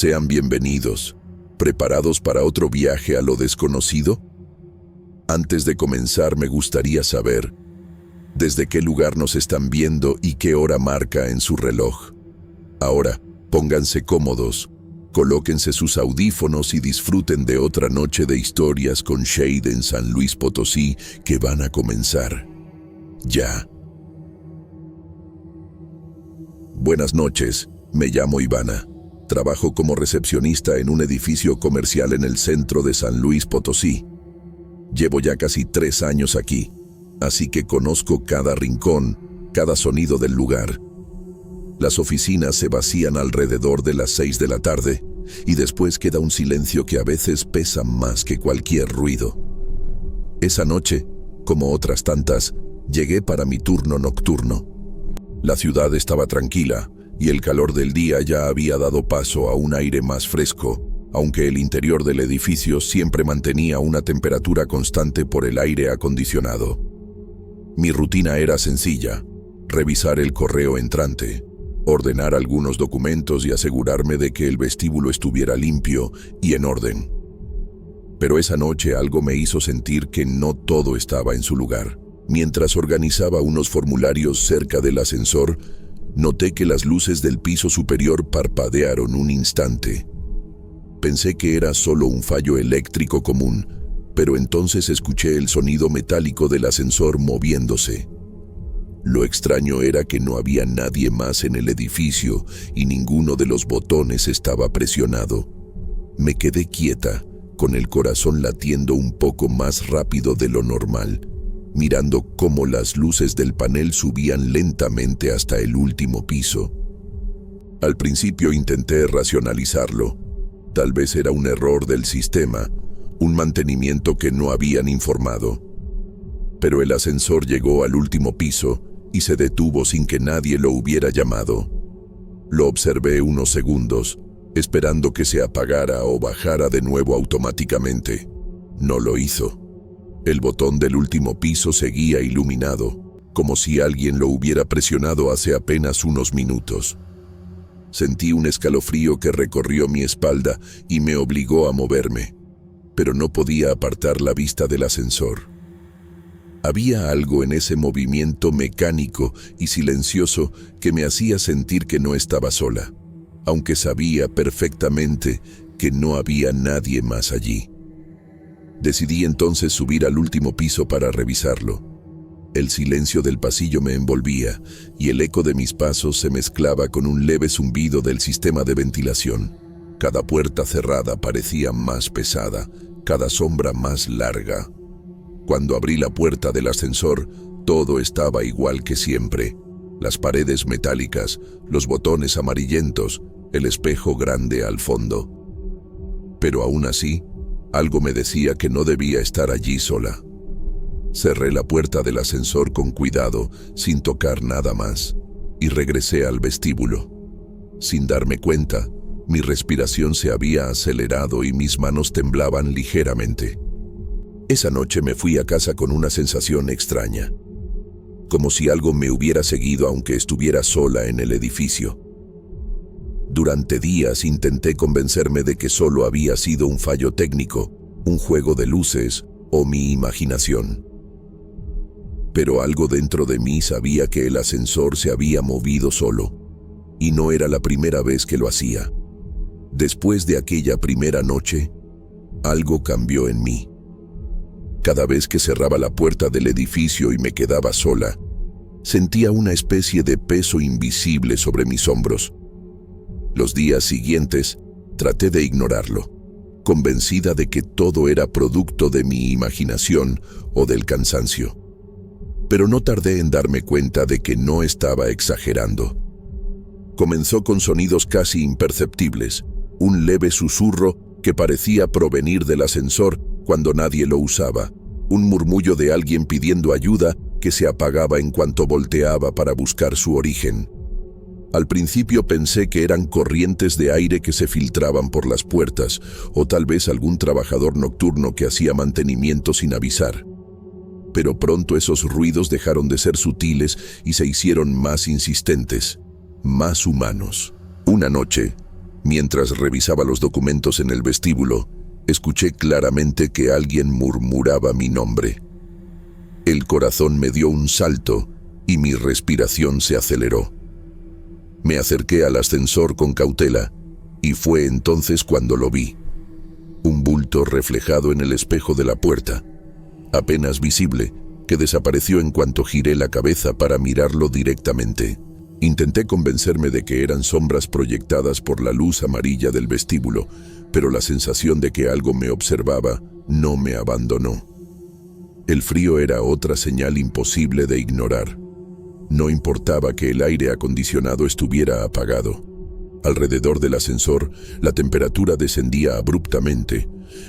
Sean bienvenidos. ¿Preparados para otro viaje a lo desconocido? Antes de comenzar, me gustaría saber desde qué lugar nos están viendo y qué hora marca en su reloj. Ahora, pónganse cómodos, colóquense sus audífonos y disfruten de otra noche de historias con Shade en San Luis Potosí que van a comenzar ya. Buenas noches, me llamo Ivana. Trabajo como recepcionista en un edificio comercial en el centro de San Luis Potosí. Llevo ya casi 3 años aquí, así que conozco cada rincón, cada sonido del lugar. Las oficinas se vacían alrededor de las 6 de la tarde y después queda un silencio que a veces pesa más que cualquier ruido. Esa noche, como otras tantas, llegué para mi turno nocturno. La ciudad estaba tranquila y el calor del día ya había dado paso a un aire más fresco, aunque el interior del edificio siempre mantenía una temperatura constante por el aire acondicionado. Mi rutina era sencilla: revisar el correo entrante, ordenar algunos documentos y asegurarme de que el vestíbulo estuviera limpio y en orden. Pero esa noche algo me hizo sentir que no todo estaba en su lugar. Mientras organizaba unos formularios cerca del ascensor, noté que las luces del piso superior parpadearon un instante. Pensé que era solo un fallo eléctrico común, pero entonces escuché el sonido metálico del ascensor moviéndose. Lo extraño era que no había nadie más en el edificio y ninguno de los botones estaba presionado. Me quedé quieta, con el corazón latiendo un poco más rápido de lo normal, mirando cómo las luces del panel subían lentamente hasta el último piso. Al principio intenté racionalizarlo. Tal vez era un error del sistema, un mantenimiento que no habían informado. Pero el ascensor llegó al último piso y se detuvo sin que nadie lo hubiera llamado. Lo observé unos segundos, esperando que se apagara o bajara de nuevo automáticamente. No lo hizo. El botón del último piso seguía iluminado, como si alguien lo hubiera presionado hace apenas unos minutos. Sentí un escalofrío que recorrió mi espalda y me obligó a moverme, pero no podía apartar la vista del ascensor. Había algo en ese movimiento mecánico y silencioso que me hacía sentir que no estaba sola, aunque sabía perfectamente que no había nadie más allí. Decidí entonces subir al último piso para revisarlo. El silencio del pasillo me envolvía y el eco de mis pasos se mezclaba con un leve zumbido del sistema de ventilación. Cada puerta cerrada parecía más pesada, cada sombra más larga. Cuando abrí la puerta del ascensor, todo estaba igual que siempre. Las paredes metálicas, los botones amarillentos, el espejo grande al fondo. Pero aún así, algo me decía que no debía estar allí sola. Cerré la puerta del ascensor con cuidado, sin tocar nada más, y regresé al vestíbulo. Sin darme cuenta, mi respiración se había acelerado y mis manos temblaban ligeramente. Esa noche me fui a casa con una sensación extraña, como si algo me hubiera seguido aunque estuviera sola en el edificio. Durante días intenté convencerme de que solo había sido un fallo técnico, un juego de luces o mi imaginación. Pero algo dentro de mí sabía que el ascensor se había movido solo, y no era la primera vez que lo hacía. Después de aquella primera noche, algo cambió en mí. Cada vez que cerraba la puerta del edificio y me quedaba sola, sentía una especie de peso invisible sobre mis hombros. Los días siguientes, traté de ignorarlo, convencida de que todo era producto de mi imaginación o del cansancio. Pero no tardé en darme cuenta de que no estaba exagerando. Comenzó con sonidos casi imperceptibles, un leve susurro que parecía provenir del ascensor cuando nadie lo usaba, un murmullo de alguien pidiendo ayuda que se apagaba en cuanto volteaba para buscar su origen. Al principio pensé que eran corrientes de aire que se filtraban por las puertas, o tal vez algún trabajador nocturno que hacía mantenimiento sin avisar. Pero pronto esos ruidos dejaron de ser sutiles y se hicieron más insistentes, más humanos. Una noche, Mientras revisaba los documentos en el vestíbulo, escuché claramente que alguien murmuraba mi nombre. El corazón me dio un salto y mi respiración se aceleró. Me acerqué al ascensor con cautela y fue entonces cuando lo vi. Un bulto reflejado en el espejo de la puerta, apenas visible, que desapareció en cuanto giré la cabeza para mirarlo directamente. Intenté convencerme de que eran sombras proyectadas por la luz amarilla del vestíbulo, pero la sensación de que algo me observaba no me abandonó. El frío era otra señal imposible de ignorar. No importaba que el aire acondicionado estuviera apagado. Alrededor del ascensor, la temperatura descendía abruptamente,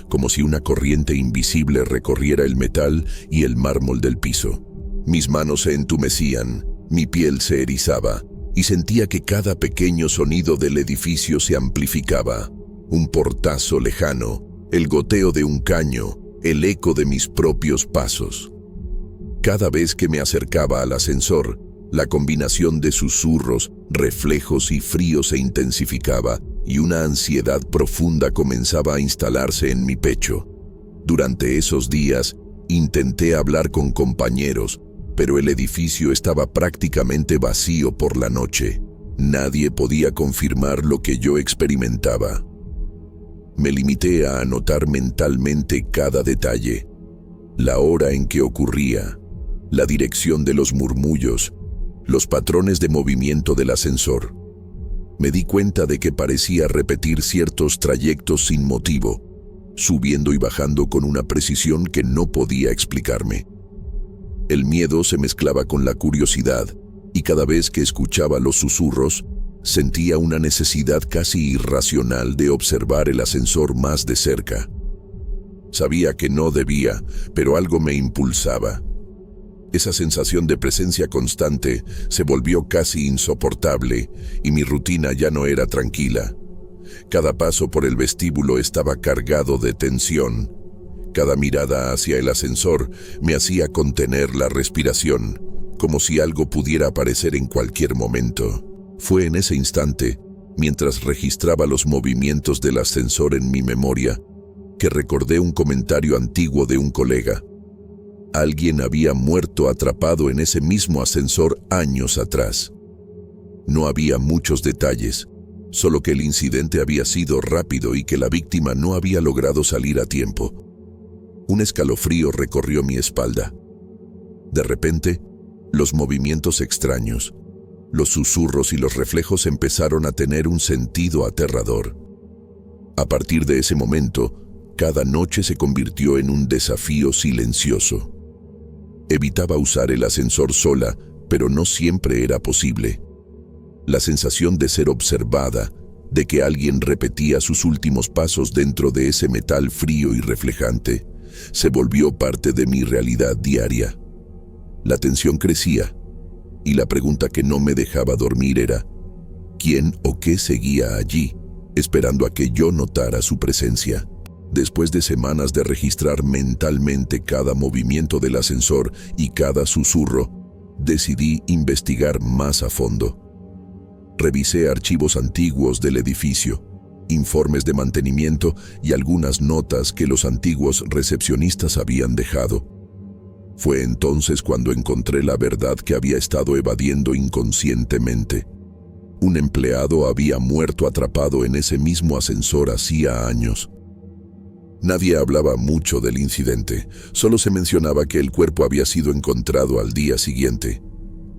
como si una corriente invisible recorriera el metal y el mármol del piso. Mis manos se entumecían, mi piel se erizaba, y sentía que cada pequeño sonido del edificio se amplificaba. Un portazo lejano, el goteo de un caño, el eco de mis propios pasos. Cada vez que me acercaba al ascensor, la combinación de susurros, reflejos y frío se intensificaba y una ansiedad profunda comenzaba a instalarse en mi pecho. Durante esos días, intenté hablar con compañeros, pero el edificio estaba prácticamente vacío por la noche. Nadie podía confirmar lo que yo experimentaba. Me limité a anotar mentalmente cada detalle: la hora en que ocurría, la dirección de los murmullos, los patrones de movimiento del ascensor. Me di cuenta de que parecía repetir ciertos trayectos sin motivo, subiendo y bajando con una precisión que no podía explicarme. El miedo se mezclaba con la curiosidad, y cada vez que escuchaba los susurros, sentía una necesidad casi irracional de observar el ascensor más de cerca. Sabía que no debía, pero algo me impulsaba. Esa sensación de presencia constante se volvió casi insoportable y mi rutina ya no era tranquila. Cada paso por el vestíbulo estaba cargado de tensión. Cada mirada hacia el ascensor me hacía contener la respiración, como si algo pudiera aparecer en cualquier momento. Fue en ese instante, mientras registraba los movimientos del ascensor en mi memoria, que recordé un comentario antiguo de un colega. Alguien había muerto atrapado en ese mismo ascensor años atrás. No había muchos detalles, solo que el incidente había sido rápido y que la víctima no había logrado salir a tiempo. Un escalofrío recorrió mi espalda. De repente, los movimientos extraños, los susurros y los reflejos empezaron a tener un sentido aterrador. A partir de ese momento, cada noche se convirtió en un desafío silencioso. Evitaba usar el ascensor sola, pero no siempre era posible. La sensación de ser observada, de que alguien repetía sus últimos pasos dentro de ese metal frío y reflejante, se volvió parte de mi realidad diaria. La tensión crecía, y la pregunta que no me dejaba dormir era: ¿quién o qué seguía allí, esperando a que yo notara su presencia? Después de semanas de registrar mentalmente cada movimiento del ascensor y cada susurro, decidí investigar más a fondo. Revisé archivos antiguos del edificio, informes de mantenimiento y algunas notas que los antiguos recepcionistas habían dejado. Fue entonces cuando encontré la verdad que había estado evadiendo inconscientemente. Un empleado había muerto atrapado en ese mismo ascensor hacía años. Nadie hablaba mucho del incidente, solo se mencionaba que el cuerpo había sido encontrado al día siguiente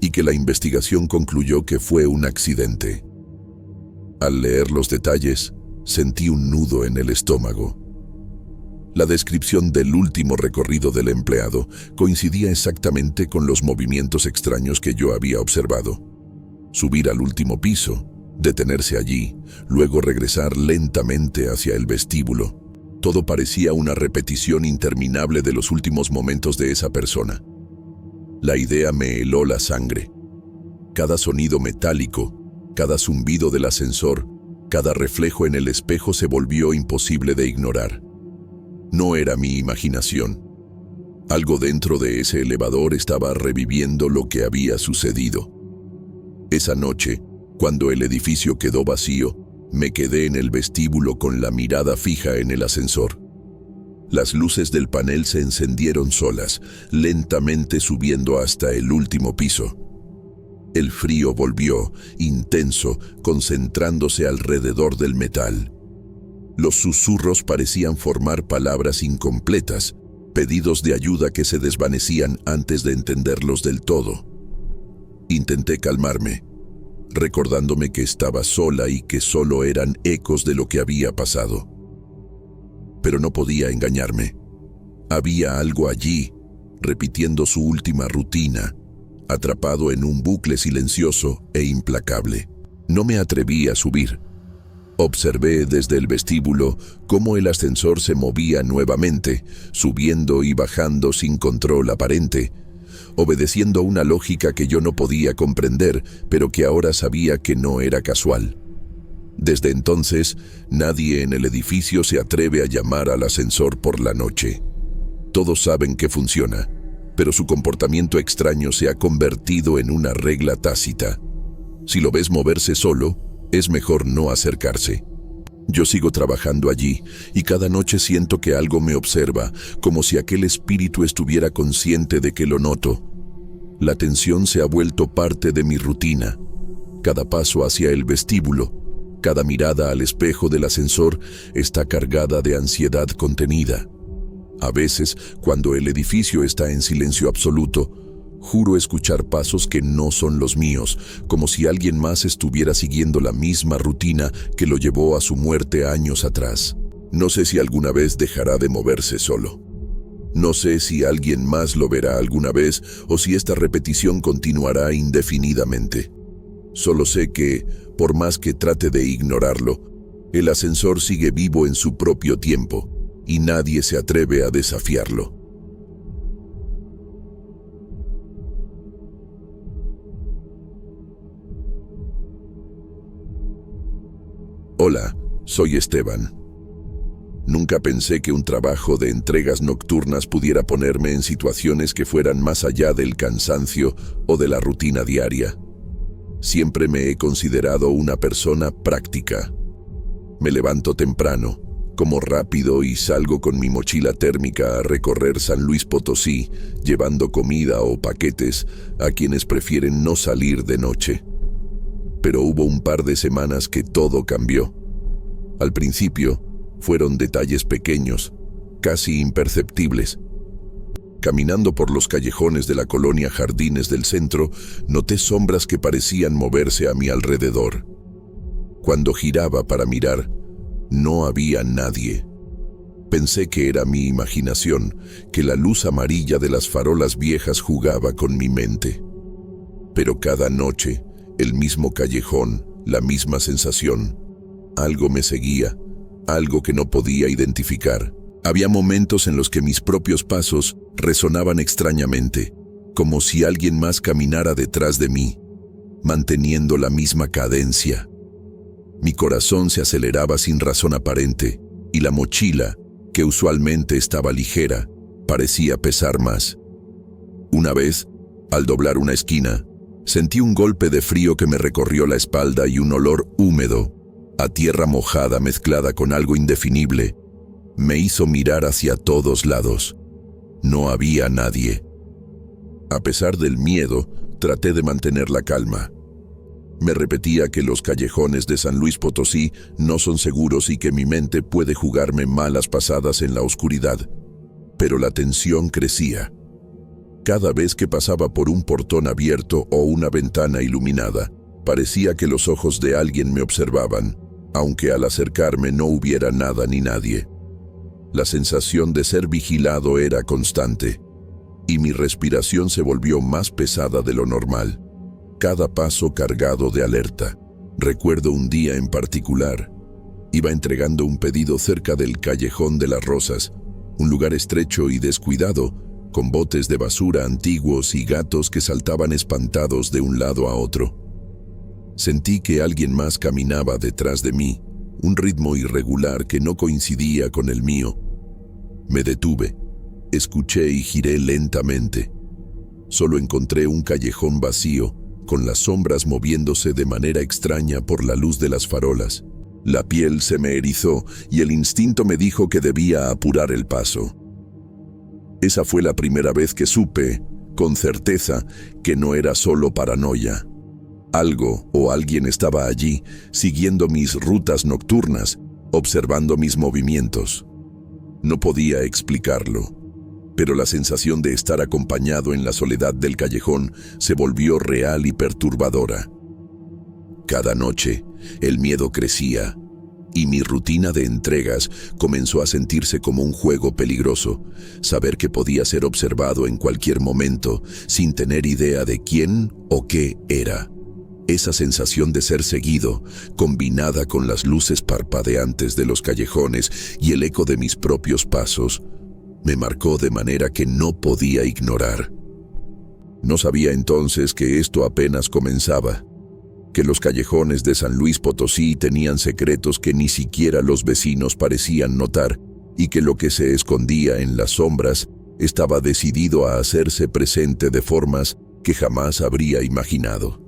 y que la investigación concluyó que fue un accidente. Al leer los detalles, sentí un nudo en el estómago. La descripción del último recorrido del empleado coincidía exactamente con los movimientos extraños que yo había observado. Subir al último piso, detenerse allí, luego regresar lentamente hacia el vestíbulo. Todo parecía una repetición interminable de los últimos momentos de esa persona. La idea me heló la sangre. Cada sonido metálico, cada zumbido del ascensor, cada reflejo en el espejo se volvió imposible de ignorar. No era mi imaginación. Algo dentro de ese elevador estaba reviviendo lo que había sucedido. Esa noche, cuando el edificio quedó vacío, Me quedé en el vestíbulo con la mirada fija en el ascensor. Las luces del panel se encendieron solas, lentamente subiendo hasta el último piso. El frío volvió, intenso, concentrándose alrededor del metal. Los susurros parecían formar palabras incompletas, pedidos de ayuda que se desvanecían antes de entenderlos del todo. Intenté calmarme, recordándome que estaba sola y que solo eran ecos de lo que había pasado. Pero no podía engañarme. Había algo allí, repitiendo su última rutina, atrapado en un bucle silencioso e implacable. No me atreví a subir. Observé desde el vestíbulo cómo el ascensor se movía nuevamente, subiendo y bajando sin control aparente, obedeciendo una lógica que yo no podía comprender, pero que ahora sabía que no era casual. Desde entonces, nadie en el edificio se atreve a llamar al ascensor por la noche. Todos saben que funciona, pero su comportamiento extraño se ha convertido en una regla tácita. Si lo ves moverse solo, es mejor no acercarse. Yo sigo trabajando allí y cada noche siento que algo me observa, como si aquel espíritu estuviera consciente de que lo noto. La tensión se ha vuelto parte de mi rutina. Cada paso hacia el vestíbulo, cada mirada al espejo del ascensor está cargada de ansiedad contenida. A veces, cuando el edificio está en silencio absoluto, juro escuchar pasos que no son los míos, como si alguien más estuviera siguiendo la misma rutina que lo llevó a su muerte años atrás. No sé si alguna vez dejará de moverse solo. No sé si alguien más lo verá alguna vez o si esta repetición continuará indefinidamente. Solo sé que, por más que trate de ignorarlo, el ascensor sigue vivo en su propio tiempo y nadie se atreve a desafiarlo. Hola, soy Esteban. Nunca pensé que un trabajo de entregas nocturnas pudiera ponerme en situaciones que fueran más allá del cansancio o de la rutina diaria. Siempre me he considerado una persona práctica. Me levanto temprano, como rápido y salgo con mi mochila térmica a recorrer San Luis Potosí, llevando comida o paquetes a quienes prefieren no salir de noche. Pero hubo un par de semanas que todo cambió. Al principio, fueron detalles pequeños, casi imperceptibles. Caminando por los callejones de la colonia Jardines del Centro, noté sombras que parecían moverse a mi alrededor. Cuando giraba para mirar, no había nadie. Pensé que era mi imaginación, que la luz amarilla de las farolas viejas jugaba con mi mente. Pero cada noche, el mismo callejón, la misma sensación. Algo me seguía, algo que no podía identificar. Había momentos en los que mis propios pasos resonaban extrañamente, como si alguien más caminara detrás de mí, manteniendo la misma cadencia. Mi corazón se aceleraba sin razón aparente, y la mochila, que usualmente estaba ligera, parecía pesar más. Una vez, al doblar una esquina, sentí un golpe de frío que me recorrió la espalda y un olor húmedo, a tierra mojada mezclada con algo indefinible, me hizo mirar hacia todos lados. No había nadie. A pesar del miedo, traté de mantener la calma. Me repetía que los callejones de San Luis Potosí no son seguros y que mi mente puede jugarme malas pasadas en la oscuridad. Pero la tensión crecía. Cada vez que pasaba por un portón abierto o una ventana iluminada, parecía que los ojos de alguien me observaban, aunque al acercarme no hubiera nada ni nadie. La sensación de ser vigilado era constante, y mi respiración se volvió más pesada de lo normal. Cada paso cargado de alerta. Recuerdo un día en particular. Iba entregando un pedido cerca del Callejón de las Rosas, un lugar estrecho y descuidado, con botes de basura antiguos y gatos que saltaban espantados de un lado a otro. Sentí que alguien más caminaba detrás de mí, un ritmo irregular que no coincidía con el mío. Me detuve, escuché y giré lentamente. Solo encontré un callejón vacío, con las sombras moviéndose de manera extraña por la luz de las farolas. La piel se me erizó y el instinto me dijo que debía apurar el paso. Esa fue la primera vez que supe, con certeza, que no era solo paranoia. Algo o alguien estaba allí, siguiendo mis rutas nocturnas, observando mis movimientos. No podía explicarlo, pero la sensación de estar acompañado en la soledad del callejón se volvió real y perturbadora. Cada noche, el miedo crecía, y mi rutina de entregas comenzó a sentirse como un juego peligroso, saber que podía ser observado en cualquier momento, sin tener idea de quién o qué era. Esa sensación de ser seguido, combinada con las luces parpadeantes de los callejones y el eco de mis propios pasos, me marcó de manera que no podía ignorar. No sabía entonces que esto apenas comenzaba, que los callejones de San Luis Potosí tenían secretos que ni siquiera los vecinos parecían notar y que lo que se escondía en las sombras estaba decidido a hacerse presente de formas que jamás habría imaginado.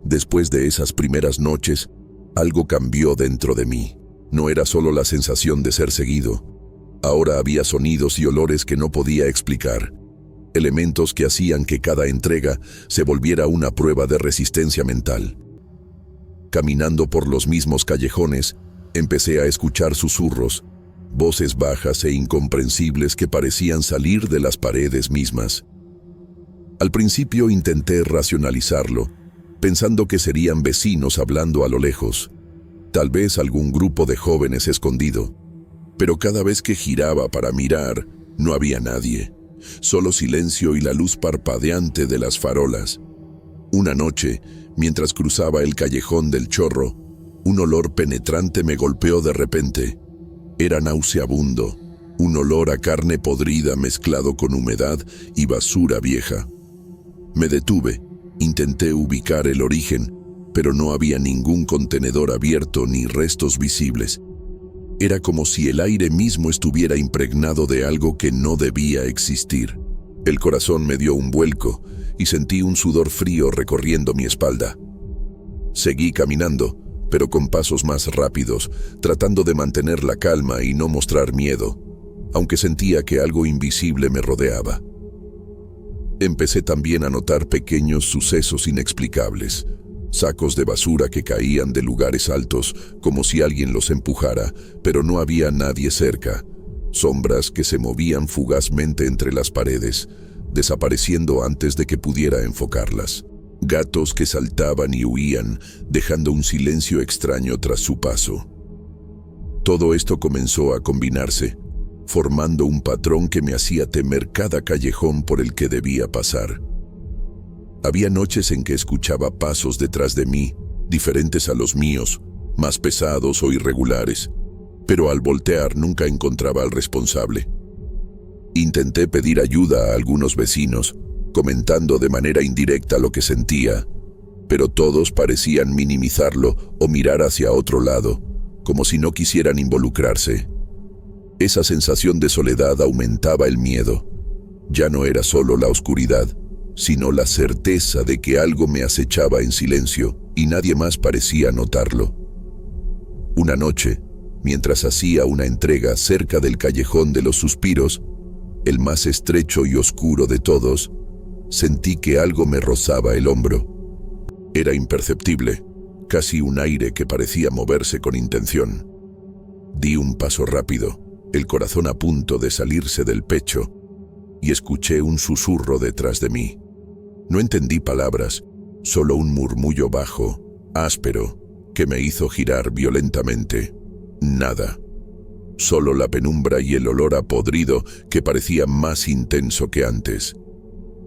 Después de esas primeras noches, algo cambió dentro de mí. No era solo la sensación de ser seguido. Ahora había sonidos y olores que no podía explicar. Elementos que hacían que cada entrega se volviera una prueba de resistencia mental. Caminando por los mismos callejones, empecé a escuchar susurros, voces bajas e incomprensibles que parecían salir de las paredes mismas. Al principio intenté racionalizarlo, pensando que serían vecinos hablando a lo lejos, tal vez algún grupo de jóvenes escondido. Pero cada vez que giraba para mirar, no había nadie, solo silencio y la luz parpadeante de las farolas. Una noche, mientras cruzaba el callejón del Chorro, un olor penetrante me golpeó de repente. Era nauseabundo, un olor a carne podrida mezclado con humedad y basura vieja. Me detuve. Intenté ubicar el origen, pero no había ningún contenedor abierto ni restos visibles. Era como si el aire mismo estuviera impregnado de algo que no debía existir. El corazón me dio un vuelco y sentí un sudor frío recorriendo mi espalda. Seguí caminando, pero con pasos más rápidos, tratando de mantener la calma y no mostrar miedo, aunque sentía que algo invisible me rodeaba. Empecé también a notar pequeños sucesos inexplicables, sacos de basura que caían de lugares altos como si alguien los empujara, pero no había nadie cerca, sombras que se movían fugazmente entre las paredes, desapareciendo antes de que pudiera enfocarlas, gatos que saltaban y huían, dejando un silencio extraño tras su paso. Todo esto comenzó a combinarse, formando un patrón que me hacía temer cada callejón por el que debía pasar. Había noches en que escuchaba pasos detrás de mí, diferentes a los míos, más pesados o irregulares, pero al voltear nunca encontraba al responsable. Intenté pedir ayuda a algunos vecinos, comentando de manera indirecta lo que sentía, pero todos parecían minimizarlo o mirar hacia otro lado, como si no quisieran involucrarse. Esa sensación de soledad aumentaba el miedo. Ya no era solo la oscuridad, sino la certeza de que algo me acechaba en silencio y nadie más parecía notarlo. Una noche, mientras hacía una entrega cerca del callejón de los suspiros, el más estrecho y oscuro de todos, sentí que algo me rozaba el hombro. Era imperceptible, casi un aire que parecía moverse con intención. Di un paso rápido, el corazón a punto de salirse del pecho, y escuché un susurro detrás de mí. No entendí palabras, solo un murmullo bajo, áspero, que me hizo girar violentamente. Nada. Solo la penumbra y el olor a podrido que parecía más intenso que antes.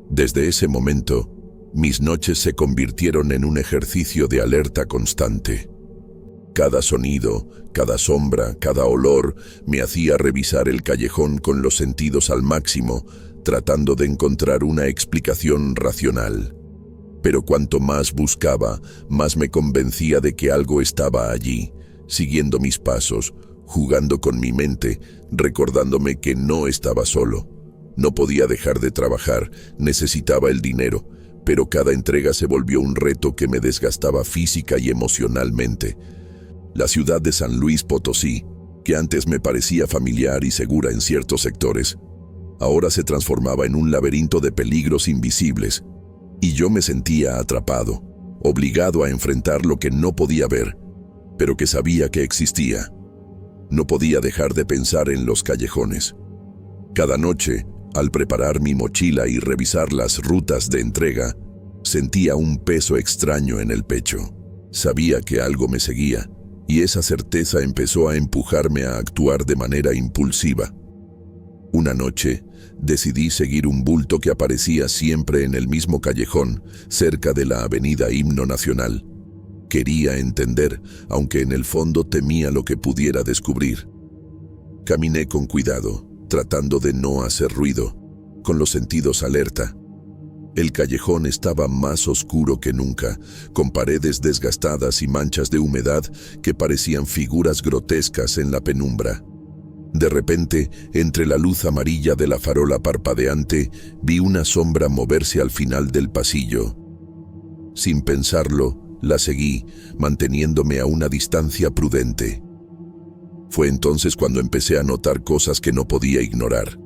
Desde ese momento, mis noches se convirtieron en un ejercicio de alerta constante. Cada sonido, cada sombra, cada olor me hacía revisar el callejón con los sentidos al máximo, tratando de encontrar una explicación racional. Pero cuanto más buscaba, más me convencía de que algo estaba allí, siguiendo mis pasos, jugando con mi mente, recordándome que no estaba solo. No podía dejar de trabajar, necesitaba el dinero, pero cada entrega se volvió un reto que me desgastaba física y emocionalmente. La ciudad de San Luis Potosí, que antes me parecía familiar y segura en ciertos sectores, ahora se transformaba en un laberinto de peligros invisibles, y yo me sentía atrapado, obligado a enfrentar lo que no podía ver, pero que sabía que existía. No podía dejar de pensar en los callejones. Cada noche, al preparar mi mochila y revisar las rutas de entrega, sentía un peso extraño en el pecho. Sabía que algo me seguía, y esa certeza empezó a empujarme a actuar de manera impulsiva. Una noche, decidí seguir un bulto que aparecía siempre en el mismo callejón, cerca de la avenida Himno Nacional. Quería entender, aunque en el fondo temía lo que pudiera descubrir. Caminé con cuidado, tratando de no hacer ruido, con los sentidos alerta. El callejón estaba más oscuro que nunca, con paredes desgastadas y manchas de humedad que parecían figuras grotescas en la penumbra. De repente, entre la luz amarilla de la farola parpadeante, vi una sombra moverse al final del pasillo. Sin pensarlo, la seguí, manteniéndome a una distancia prudente. Fue entonces cuando empecé a notar cosas que no podía ignorar.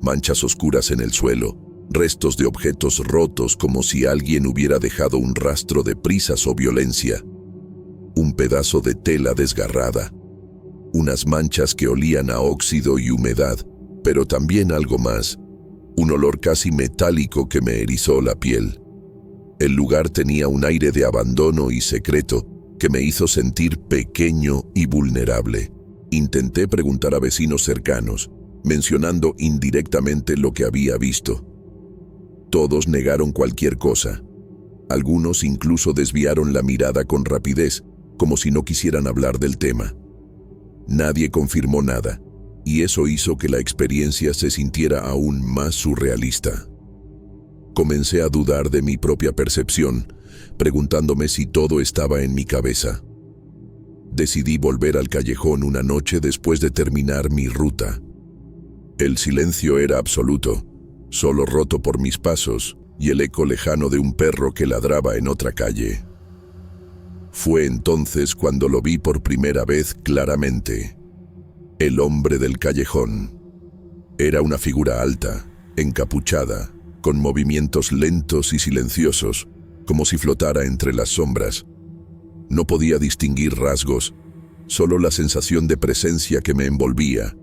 Manchas oscuras en el suelo, restos de objetos rotos como si alguien hubiera dejado un rastro de prisas o violencia, un pedazo de tela desgarrada, unas manchas que olían a óxido y humedad, pero también algo más, un olor casi metálico que me erizó la piel. El lugar tenía un aire de abandono y secreto que me hizo sentir pequeño y vulnerable. Intenté preguntar a vecinos cercanos, mencionando indirectamente lo que había visto. Todos negaron cualquier cosa. Algunos incluso desviaron la mirada con rapidez, como si no quisieran hablar del tema. Nadie confirmó nada, y eso hizo que la experiencia se sintiera aún más surrealista. Comencé a dudar de mi propia percepción, preguntándome si todo estaba en mi cabeza. Decidí volver al callejón una noche después de terminar mi ruta. El silencio era absoluto, solo roto por mis pasos y el eco lejano de un perro que ladraba en otra calle. Fue entonces cuando lo vi por primera vez claramente. El hombre del callejón. Era una figura alta, encapuchada, con movimientos lentos y silenciosos, como si flotara entre las sombras. No podía distinguir rasgos, solo la sensación de presencia que me envolvía,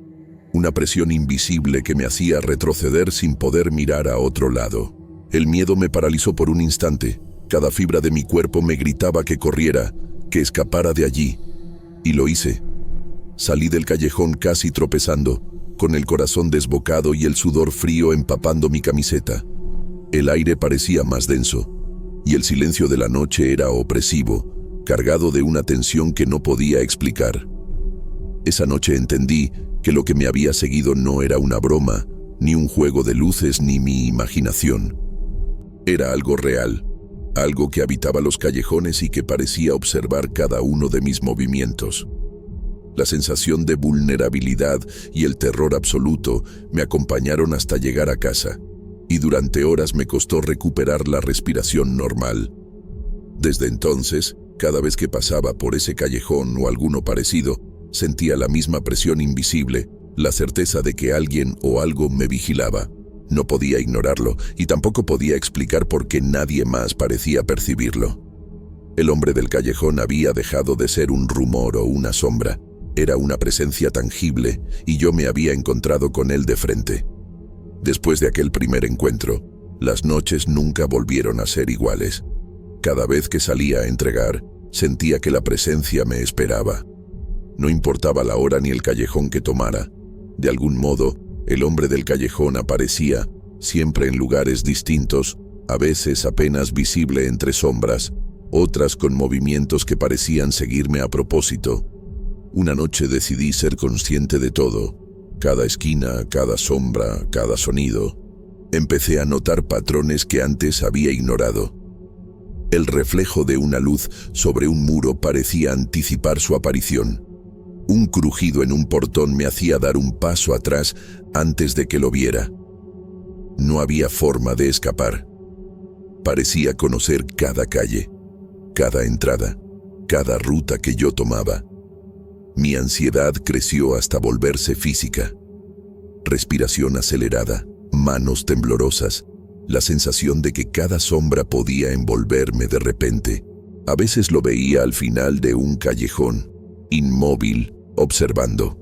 una presión invisible que me hacía retroceder sin poder mirar a otro lado. El miedo me paralizó por un instante. Cada fibra de mi cuerpo me gritaba que corriera, que escapara de allí. Y lo hice. Salí del callejón casi tropezando, con el corazón desbocado y el sudor frío empapando mi camiseta. El aire parecía más denso, y el silencio de la noche era opresivo, cargado de una tensión que no podía explicar. Esa noche entendí que lo que me había seguido no era una broma, ni un juego de luces ni mi imaginación. Era algo real, algo que habitaba los callejones y que parecía observar cada uno de mis movimientos. La sensación de vulnerabilidad y el terror absoluto me acompañaron hasta llegar a casa, y durante horas me costó recuperar la respiración normal. Desde entonces, cada vez que pasaba por ese callejón o alguno parecido, sentía la misma presión invisible, la certeza de que alguien o algo me vigilaba. No podía ignorarlo y tampoco podía explicar por qué nadie más parecía percibirlo. El hombre del callejón había dejado de ser un rumor o una sombra. Era una presencia tangible y yo me había encontrado con él de frente. Después de aquel primer encuentro, las noches nunca volvieron a ser iguales. Cada vez que salía a entregar, sentía que la presencia me esperaba. No importaba la hora ni el callejón que tomara. De algún modo, el hombre del callejón aparecía, siempre en lugares distintos, a veces apenas visible entre sombras, otras con movimientos que parecían seguirme a propósito. Una noche decidí ser consciente de todo, cada esquina, cada sombra, cada sonido. Empecé a notar patrones que antes había ignorado. El reflejo de una luz sobre un muro parecía anticipar su aparición. Un crujido en un portón me hacía dar un paso atrás antes de que lo viera. No había forma de escapar. Parecía conocer cada calle, cada entrada, cada ruta que yo tomaba. Mi ansiedad creció hasta volverse física. Respiración acelerada, manos temblorosas, la sensación de que cada sombra podía envolverme de repente. A veces lo veía al final de un callejón, inmóvil, observando.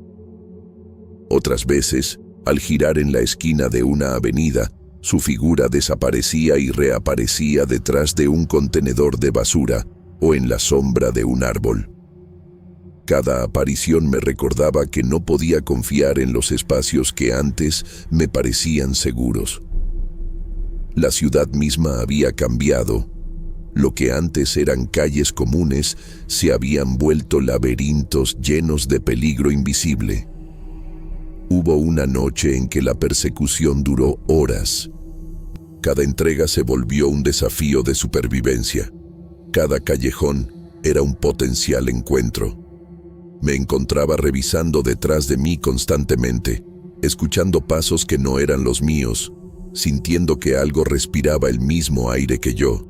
Otras veces, al girar en la esquina de una avenida, su figura desaparecía y reaparecía detrás de un contenedor de basura o en la sombra de un árbol. Cada aparición me recordaba que no podía confiar en los espacios que antes me parecían seguros. La ciudad misma había cambiado. Lo que antes eran calles comunes se habían vuelto laberintos llenos de peligro invisible. Hubo una noche en que la persecución duró horas. Cada entrega se volvió un desafío de supervivencia. Cada callejón era un potencial encuentro. Me encontraba revisando detrás de mí constantemente, escuchando pasos que no eran los míos, sintiendo que algo respiraba el mismo aire que yo.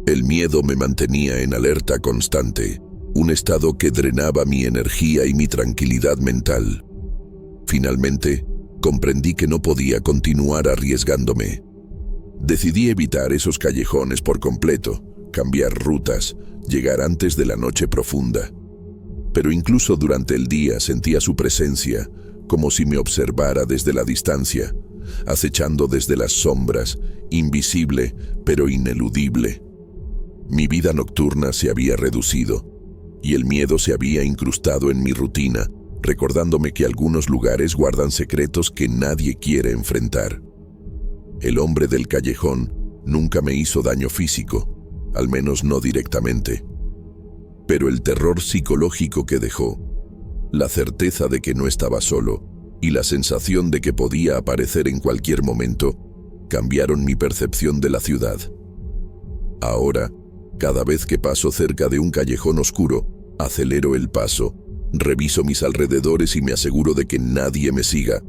El miedo me mantenía en alerta constante, un estado que drenaba mi energía y mi tranquilidad mental. Finalmente, comprendí que no podía continuar arriesgándome. Decidí evitar esos callejones por completo, cambiar rutas, llegar antes de la noche profunda. Pero incluso durante el día sentía su presencia, como si me observara desde la distancia, acechando desde las sombras, invisible pero ineludible. Mi vida nocturna se había reducido, y el miedo se había incrustado en mi rutina, recordándome que algunos lugares guardan secretos que nadie quiere enfrentar. El hombre del callejón nunca me hizo daño físico, al menos no directamente. Pero el terror psicológico que dejó, la certeza de que no estaba solo y la sensación de que podía aparecer en cualquier momento, cambiaron mi percepción de la ciudad. Ahora, cada vez que paso cerca de un callejón oscuro, acelero el paso, reviso mis alrededores y me aseguro de que nadie me siga.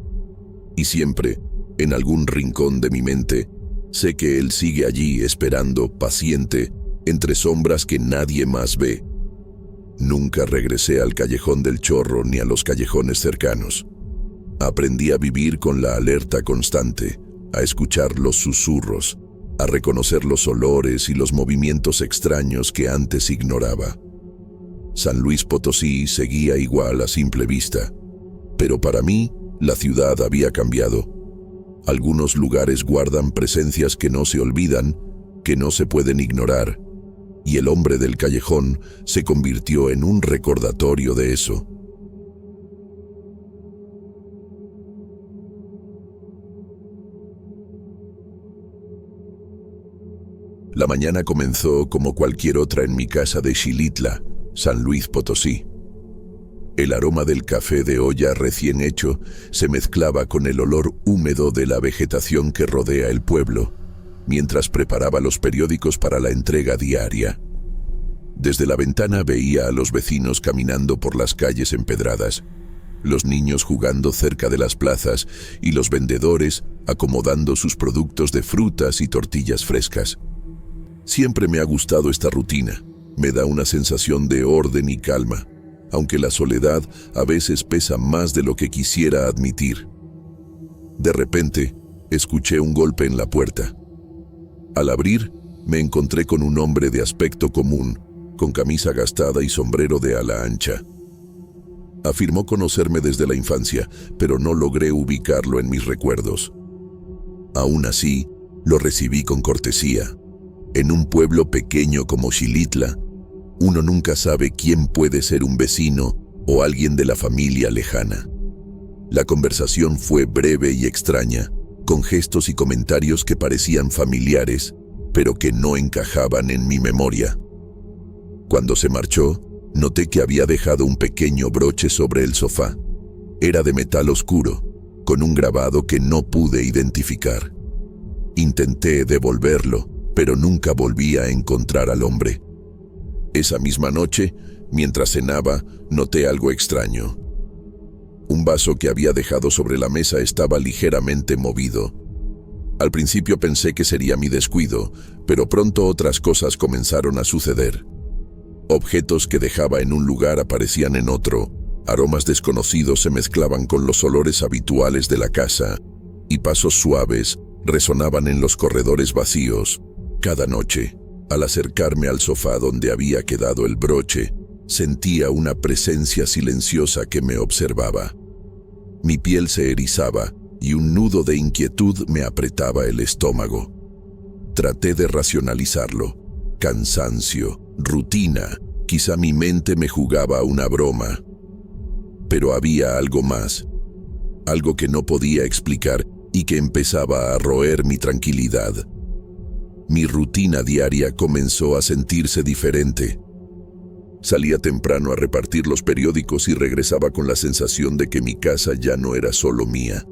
Y siempre, en algún rincón de mi mente, sé que él sigue allí esperando, paciente, entre sombras que nadie más ve. Nunca regresé al Callejón del Chorro ni a los callejones cercanos. Aprendí a vivir con la alerta constante, a escuchar los susurros, a reconocer los olores y los movimientos extraños que antes ignoraba. San Luis Potosí seguía igual a simple vista, pero para mí la ciudad había cambiado. Algunos lugares guardan presencias que no se olvidan, que no se pueden ignorar, y el hombre del callejón se convirtió en un recordatorio de eso. La mañana comenzó como cualquier otra en mi casa de Xilitla, San Luis Potosí. El aroma del café de olla recién hecho se mezclaba con el olor húmedo de la vegetación que rodea el pueblo, mientras preparaba los periódicos para la entrega diaria. Desde la ventana veía a los vecinos caminando por las calles empedradas, los niños jugando cerca de las plazas y los vendedores acomodando sus productos de frutas y tortillas frescas. Siempre me ha gustado esta rutina, me da una sensación de orden y calma, aunque la soledad a veces pesa más de lo que quisiera admitir. De repente, escuché un golpe en la puerta. Al abrir, me encontré con un hombre de aspecto común, con camisa gastada y sombrero de ala ancha. Afirmó conocerme desde la infancia, pero no logré ubicarlo en mis recuerdos. Aún así, lo recibí con cortesía. En un pueblo pequeño como Xilitla, uno nunca sabe quién puede ser un vecino o alguien de la familia lejana. La conversación fue breve y extraña, con gestos y comentarios que parecían familiares, pero que no encajaban en mi memoria. Cuando se marchó, noté que había dejado un pequeño broche sobre el sofá. Era de metal oscuro, con un grabado que no pude identificar. Intenté devolverlo, pero nunca volví a encontrar al hombre. Esa misma noche, mientras cenaba, noté algo extraño. Un vaso que había dejado sobre la mesa estaba ligeramente movido. Al principio pensé que sería mi descuido, pero pronto otras cosas comenzaron a suceder. Objetos que dejaba en un lugar aparecían en otro, aromas desconocidos se mezclaban con los olores habituales de la casa, y pasos suaves resonaban en los corredores vacíos. Cada noche, al acercarme al sofá donde había quedado el broche, sentía una presencia silenciosa que me observaba. Mi piel se erizaba y un nudo de inquietud me apretaba el estómago. Traté de racionalizarlo. Cansancio, rutina, quizá mi mente me jugaba una broma. Pero había algo más, algo que no podía explicar y que empezaba a roer mi tranquilidad. Mi rutina diaria comenzó a sentirse diferente. Salía temprano a repartir los periódicos y regresaba con la sensación de que mi casa ya no era solo mía.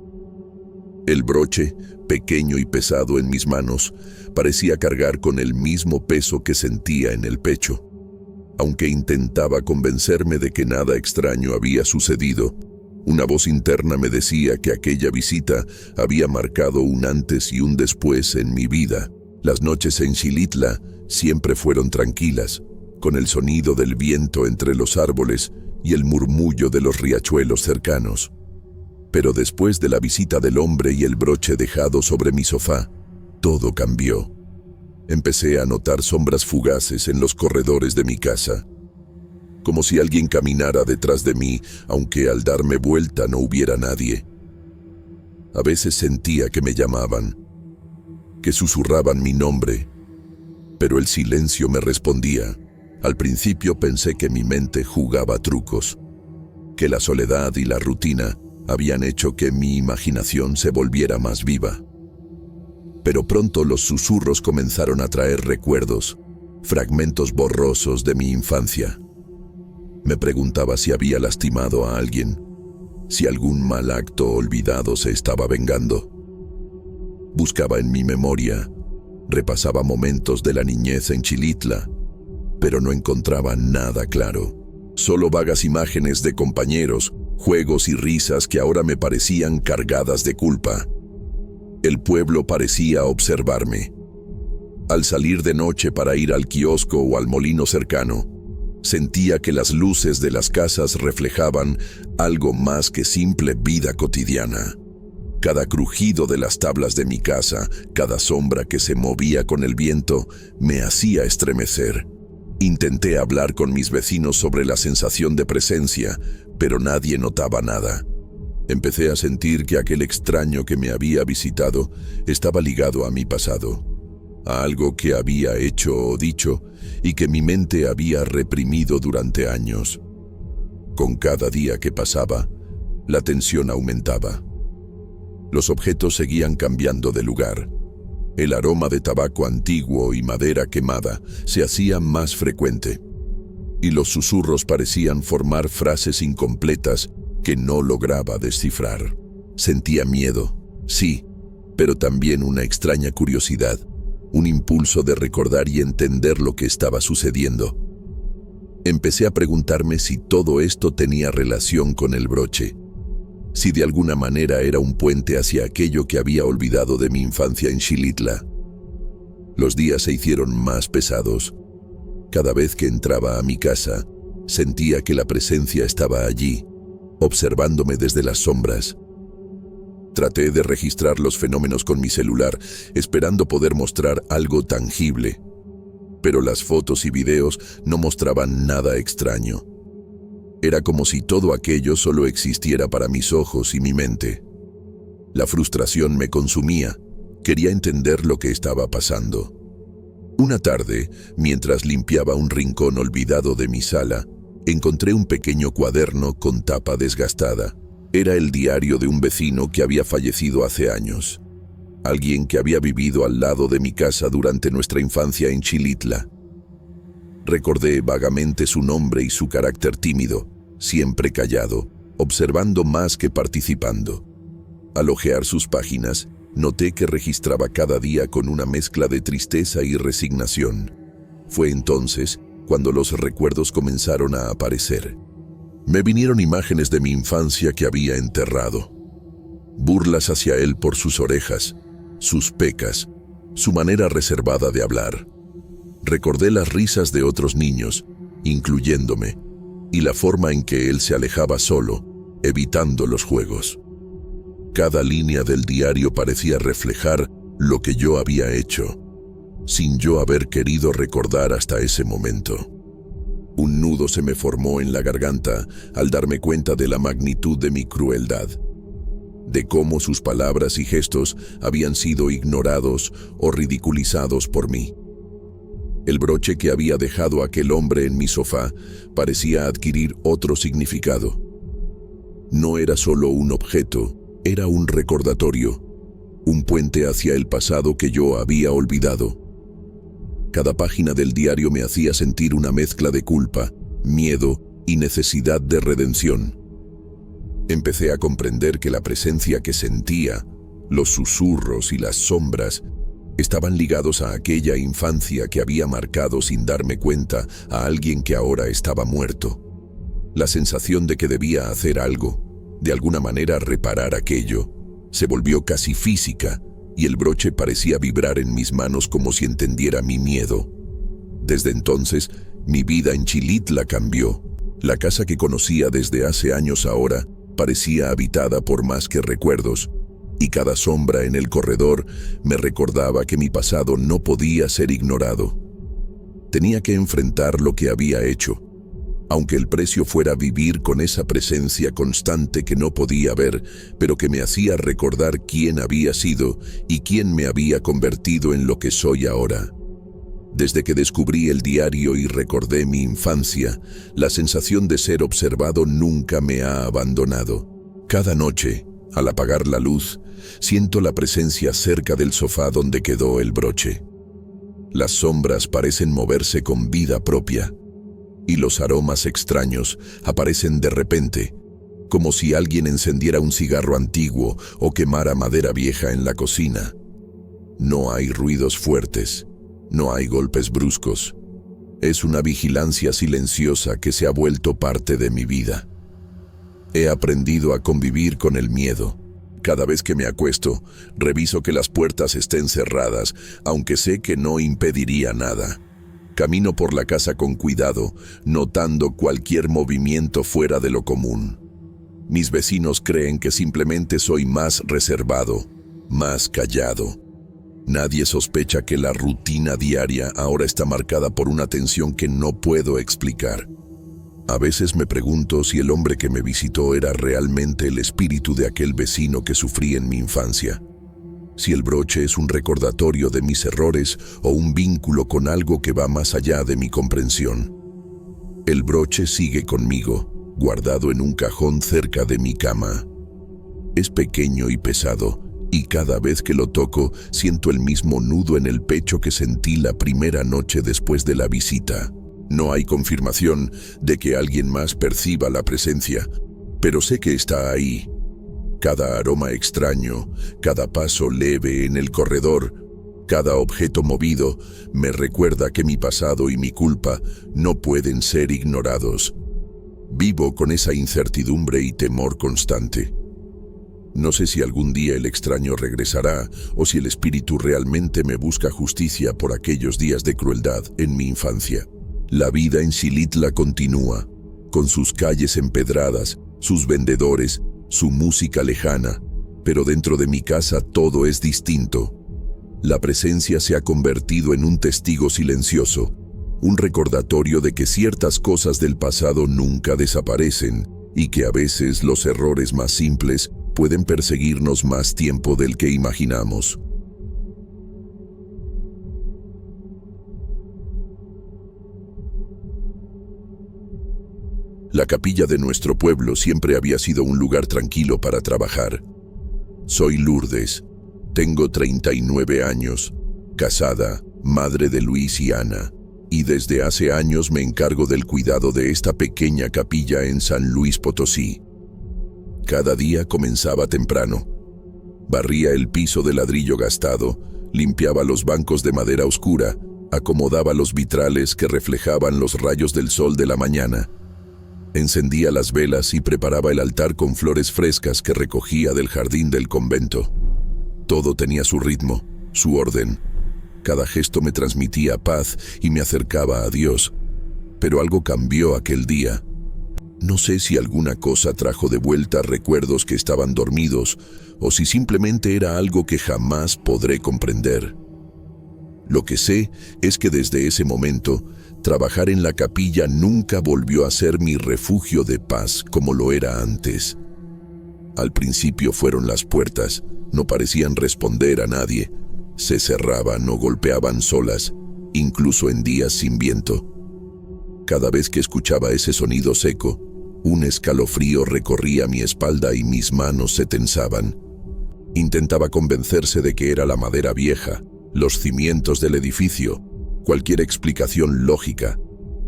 El broche, pequeño y pesado en mis manos, parecía cargar con el mismo peso que sentía en el pecho. Aunque intentaba convencerme de que nada extraño había sucedido, una voz interna me decía que aquella visita había marcado un antes y un después en mi vida. Las noches en Xilitla siempre fueron tranquilas, con el sonido del viento entre los árboles y el murmullo de los riachuelos cercanos. Pero después de la visita del hombre y el broche dejado sobre mi sofá, todo cambió. Empecé a notar sombras fugaces en los corredores de mi casa, como si alguien caminara detrás de mí, aunque al darme vuelta no hubiera nadie. A veces sentía que me llamaban, que susurraban mi nombre, pero el silencio me respondía. Al principio pensé que mi mente jugaba trucos, que la soledad y la rutina habían hecho que mi imaginación se volviera más viva. Pero pronto los susurros comenzaron a traer recuerdos, fragmentos borrosos de mi infancia. Me preguntaba si había lastimado a alguien, si algún mal acto olvidado se estaba vengando. Buscaba en mi memoria, repasaba momentos de la niñez en Xilitla, pero no encontraba nada claro. Solo vagas imágenes de compañeros, juegos y risas que ahora me parecían cargadas de culpa. El pueblo parecía observarme. Al salir de noche para ir al kiosco o al molino cercano, sentía que las luces de las casas reflejaban algo más que simple vida cotidiana. Cada crujido de las tablas de mi casa, cada sombra que se movía con el viento, me hacía estremecer. Intenté hablar con mis vecinos sobre la sensación de presencia, pero nadie notaba nada. Empecé a sentir que aquel extraño que me había visitado estaba ligado a mi pasado, a algo que había hecho o dicho y que mi mente había reprimido durante años. Con cada día que pasaba, la tensión aumentaba. Los objetos seguían cambiando de lugar. El aroma de tabaco antiguo y madera quemada se hacía más frecuente, y los susurros parecían formar frases incompletas que no lograba descifrar. Sentía miedo, sí, pero también una extraña curiosidad, un impulso de recordar y entender lo que estaba sucediendo. Empecé a preguntarme si todo esto tenía relación con el broche, si de alguna manera era un puente hacia aquello que había olvidado de mi infancia en Xilitla. Los días se hicieron más pesados. Cada vez que entraba a mi casa, sentía que la presencia estaba allí, observándome desde las sombras. Traté de registrar los fenómenos con mi celular, esperando poder mostrar algo tangible, pero las fotos y videos no mostraban nada extraño. Era como si todo aquello solo existiera para mis ojos y mi mente. La frustración me consumía. Quería entender lo que estaba pasando. Una tarde, mientras limpiaba un rincón olvidado de mi sala, encontré un pequeño cuaderno con tapa desgastada. Era el diario de un vecino que había fallecido hace años. Alguien que había vivido al lado de mi casa durante nuestra infancia en Xilitla. Recordé vagamente su nombre y su carácter tímido, siempre callado, observando más que participando. Al hojear sus páginas, noté que registraba cada día con una mezcla de tristeza y resignación. Fue entonces cuando los recuerdos comenzaron a aparecer. Me vinieron imágenes de mi infancia que había enterrado. Burlas hacia él por sus orejas, sus pecas, su manera reservada de hablar. Recordé las risas de otros niños, incluyéndome, y la forma en que él se alejaba solo, evitando los juegos. Cada línea del diario parecía reflejar lo que yo había hecho, sin yo haber querido recordar hasta ese momento. Un nudo se me formó en la garganta al darme cuenta de la magnitud de mi crueldad, de cómo sus palabras y gestos habían sido ignorados o ridiculizados por mí. El broche que había dejado aquel hombre en mi sofá parecía adquirir otro significado. No era solo un objeto, era un recordatorio, un puente hacia el pasado que yo había olvidado. Cada página del diario me hacía sentir una mezcla de culpa, miedo y necesidad de redención. Empecé a comprender que la presencia que sentía, los susurros y las sombras, estaban ligados a aquella infancia que había marcado sin darme cuenta a alguien que ahora estaba muerto. La sensación de que debía hacer algo, de alguna manera reparar aquello, se volvió casi física, y el broche parecía vibrar en mis manos como si entendiera mi miedo. Desde entonces, mi vida en Xilitla cambió. La casa que conocía desde hace años ahora parecía habitada por más que recuerdos, y cada sombra en el corredor me recordaba que mi pasado no podía ser ignorado. Tenía que enfrentar lo que había hecho, aunque el precio fuera vivir con esa presencia constante que no podía ver, pero que me hacía recordar quién había sido y quién me había convertido en lo que soy ahora. Desde que descubrí el diario y recordé mi infancia, la sensación de ser observado nunca me ha abandonado. Cada noche, al apagar la luz, siento la presencia cerca del sofá donde quedó el broche. Las sombras parecen moverse con vida propia, y los aromas extraños aparecen de repente, como si alguien encendiera un cigarro antiguo o quemara madera vieja en la cocina. No hay ruidos fuertes, no hay golpes bruscos. Es una vigilancia silenciosa que se ha vuelto parte de mi vida. He aprendido a convivir con el miedo. Cada vez que me acuesto, reviso que las puertas estén cerradas, aunque sé que no impediría nada. Camino por la casa con cuidado, notando cualquier movimiento fuera de lo común. Mis vecinos creen que simplemente soy más reservado, más callado. Nadie sospecha que la rutina diaria ahora está marcada por una tensión que no puedo explicar. A veces me pregunto si el hombre que me visitó era realmente el espíritu de aquel vecino que sufrí en mi infancia. Si el broche es un recordatorio de mis errores o un vínculo con algo que va más allá de mi comprensión. El broche sigue conmigo, guardado en un cajón cerca de mi cama. Es pequeño y pesado, y cada vez que lo toco siento el mismo nudo en el pecho que sentí la primera noche después de la visita. No hay confirmación de que alguien más perciba la presencia, pero sé que está ahí. Cada aroma extraño, cada paso leve en el corredor, cada objeto movido me recuerda que mi pasado y mi culpa no pueden ser ignorados. Vivo con esa incertidumbre y temor constante. No sé si algún día el extraño regresará o si el espíritu realmente me busca justicia por aquellos días de crueldad en mi infancia. La vida en Xilitla continúa, con sus calles empedradas, sus vendedores, su música lejana, pero dentro de mi casa todo es distinto. La presencia se ha convertido en un testigo silencioso, un recordatorio de que ciertas cosas del pasado nunca desaparecen y que a veces los errores más simples pueden perseguirnos más tiempo del que imaginamos. La capilla de nuestro pueblo siempre había sido un lugar tranquilo para trabajar. Soy Lourdes, tengo 39 años, casada, madre de Luis y Ana, y desde hace años me encargo del cuidado de esta pequeña capilla en San Luis Potosí. Cada día comenzaba temprano. Barría el piso de ladrillo gastado, limpiaba los bancos de madera oscura, acomodaba los vitrales que reflejaban los rayos del sol de la mañana. Encendía las velas y preparaba el altar con flores frescas que recogía del jardín del convento. Todo tenía su ritmo, su orden. Cada gesto me transmitía paz y me acercaba a Dios. Pero algo cambió aquel día. No sé si alguna cosa trajo de vuelta recuerdos que estaban dormidos o si simplemente era algo que jamás podré comprender. Lo que sé es que desde ese momento, trabajar en la capilla nunca volvió a ser mi refugio de paz como lo era antes. Al principio fueron las puertas, no parecían responder a nadie. Se cerraban o golpeaban solas, incluso en días sin viento. Cada vez que escuchaba ese sonido seco, un escalofrío recorría mi espalda y mis manos se tensaban. Intentaba convencerse de que era la madera vieja, los cimientos del edificio, cualquier explicación lógica,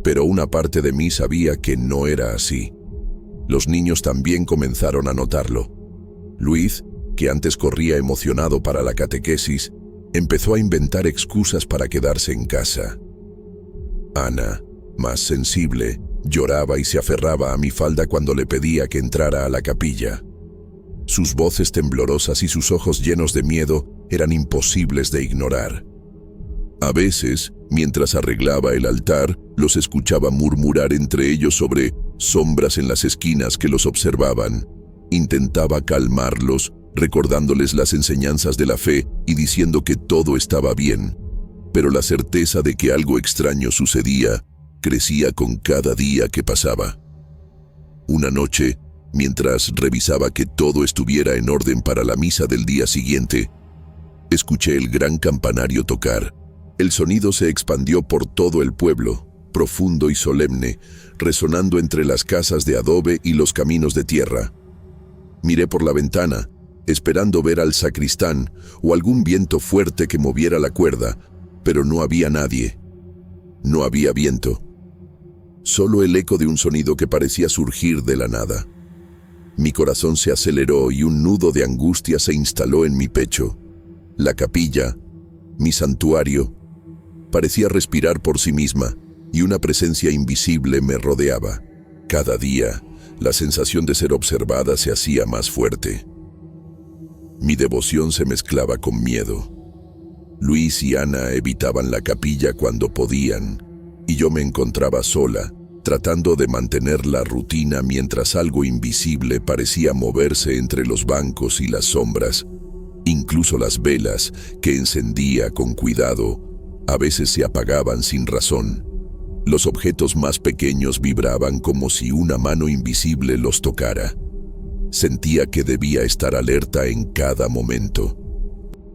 pero una parte de mí sabía que no era así. Los niños también comenzaron a notarlo. Luis, que antes corría emocionado para la catequesis, empezó a inventar excusas para quedarse en casa. Ana, más sensible, lloraba y se aferraba a mi falda cuando le pedía que entrara a la capilla. Sus voces temblorosas y sus ojos llenos de miedo eran imposibles de ignorar. A veces, mientras arreglaba el altar, los escuchaba murmurar entre ellos sobre sombras en las esquinas que los observaban. Intentaba calmarlos, recordándoles las enseñanzas de la fe y diciendo que todo estaba bien. Pero la certeza de que algo extraño sucedía crecía con cada día que pasaba. Una noche, mientras revisaba que todo estuviera en orden para la misa del día siguiente, escuché el gran campanario tocar. El sonido se expandió por todo el pueblo, profundo y solemne, resonando entre las casas de adobe y los caminos de tierra. Miré por la ventana, esperando ver al sacristán o algún viento fuerte que moviera la cuerda, pero no había nadie. No había viento. Solo el eco de un sonido que parecía surgir de la nada. Mi corazón se aceleró y un nudo de angustia se instaló en mi pecho. La capilla, mi santuario, parecía respirar por sí misma y una presencia invisible me rodeaba. Cada día, la sensación de ser observada se hacía más fuerte. Mi devoción se mezclaba con miedo. Luis y Ana evitaban la capilla cuando podían, y yo me encontraba sola, tratando de mantener la rutina mientras algo invisible parecía moverse entre los bancos y las sombras. Incluso las velas, que encendía con cuidado, a veces se apagaban sin razón. Los objetos más pequeños vibraban como si una mano invisible los tocara. Sentía que debía estar alerta en cada momento.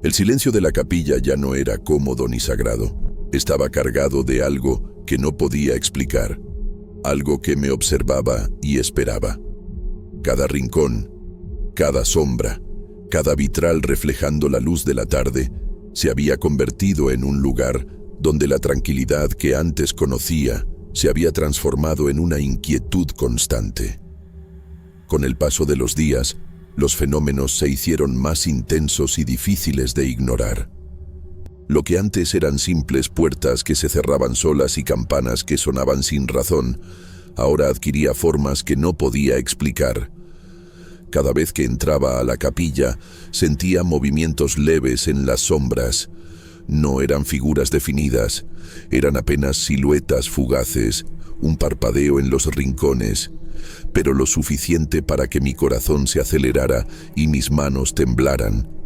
El silencio de la capilla ya no era cómodo ni sagrado. Estaba cargado de algo que no podía explicar, algo que me observaba y esperaba. Cada rincón, cada sombra, cada vitral reflejando la luz de la tarde, se había convertido en un lugar donde la tranquilidad que antes conocía se había transformado en una inquietud constante. Con el paso de los días, los fenómenos se hicieron más intensos y difíciles de ignorar. Lo que antes eran simples puertas que se cerraban solas y campanas que sonaban sin razón, ahora adquiría formas que no podía explicar. Cada vez que entraba a la capilla, sentía movimientos leves en las sombras. No eran figuras definidas, eran apenas siluetas fugaces, un parpadeo en los rincones, pero lo suficiente para que mi corazón se acelerara y mis manos temblaran.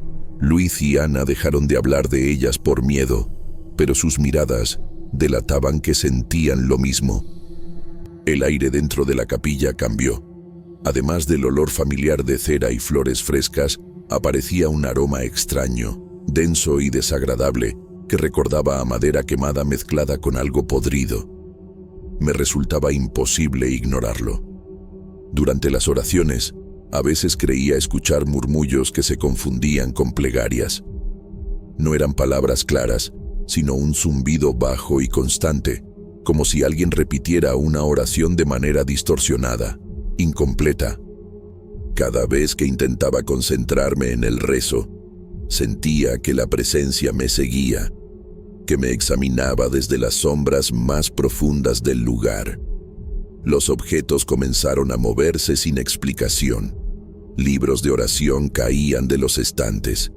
Luis y Ana dejaron de hablar de ellas por miedo, pero sus miradas delataban que sentían lo mismo. El aire dentro de la capilla cambió. Además del olor familiar de cera y flores frescas, aparecía un aroma extraño, denso y desagradable, que recordaba a madera quemada mezclada con algo podrido. Me resultaba imposible ignorarlo. Durante las oraciones, a veces creía escuchar murmullos que se confundían con plegarias. No eran palabras claras, sino un zumbido bajo y constante, como si alguien repitiera una oración de manera distorsionada, incompleta. Cada vez que intentaba concentrarme en el rezo, sentía que la presencia me seguía, que me examinaba desde las sombras más profundas del lugar. Los objetos comenzaron a moverse sin explicación. Libros de oración caían de los estantes.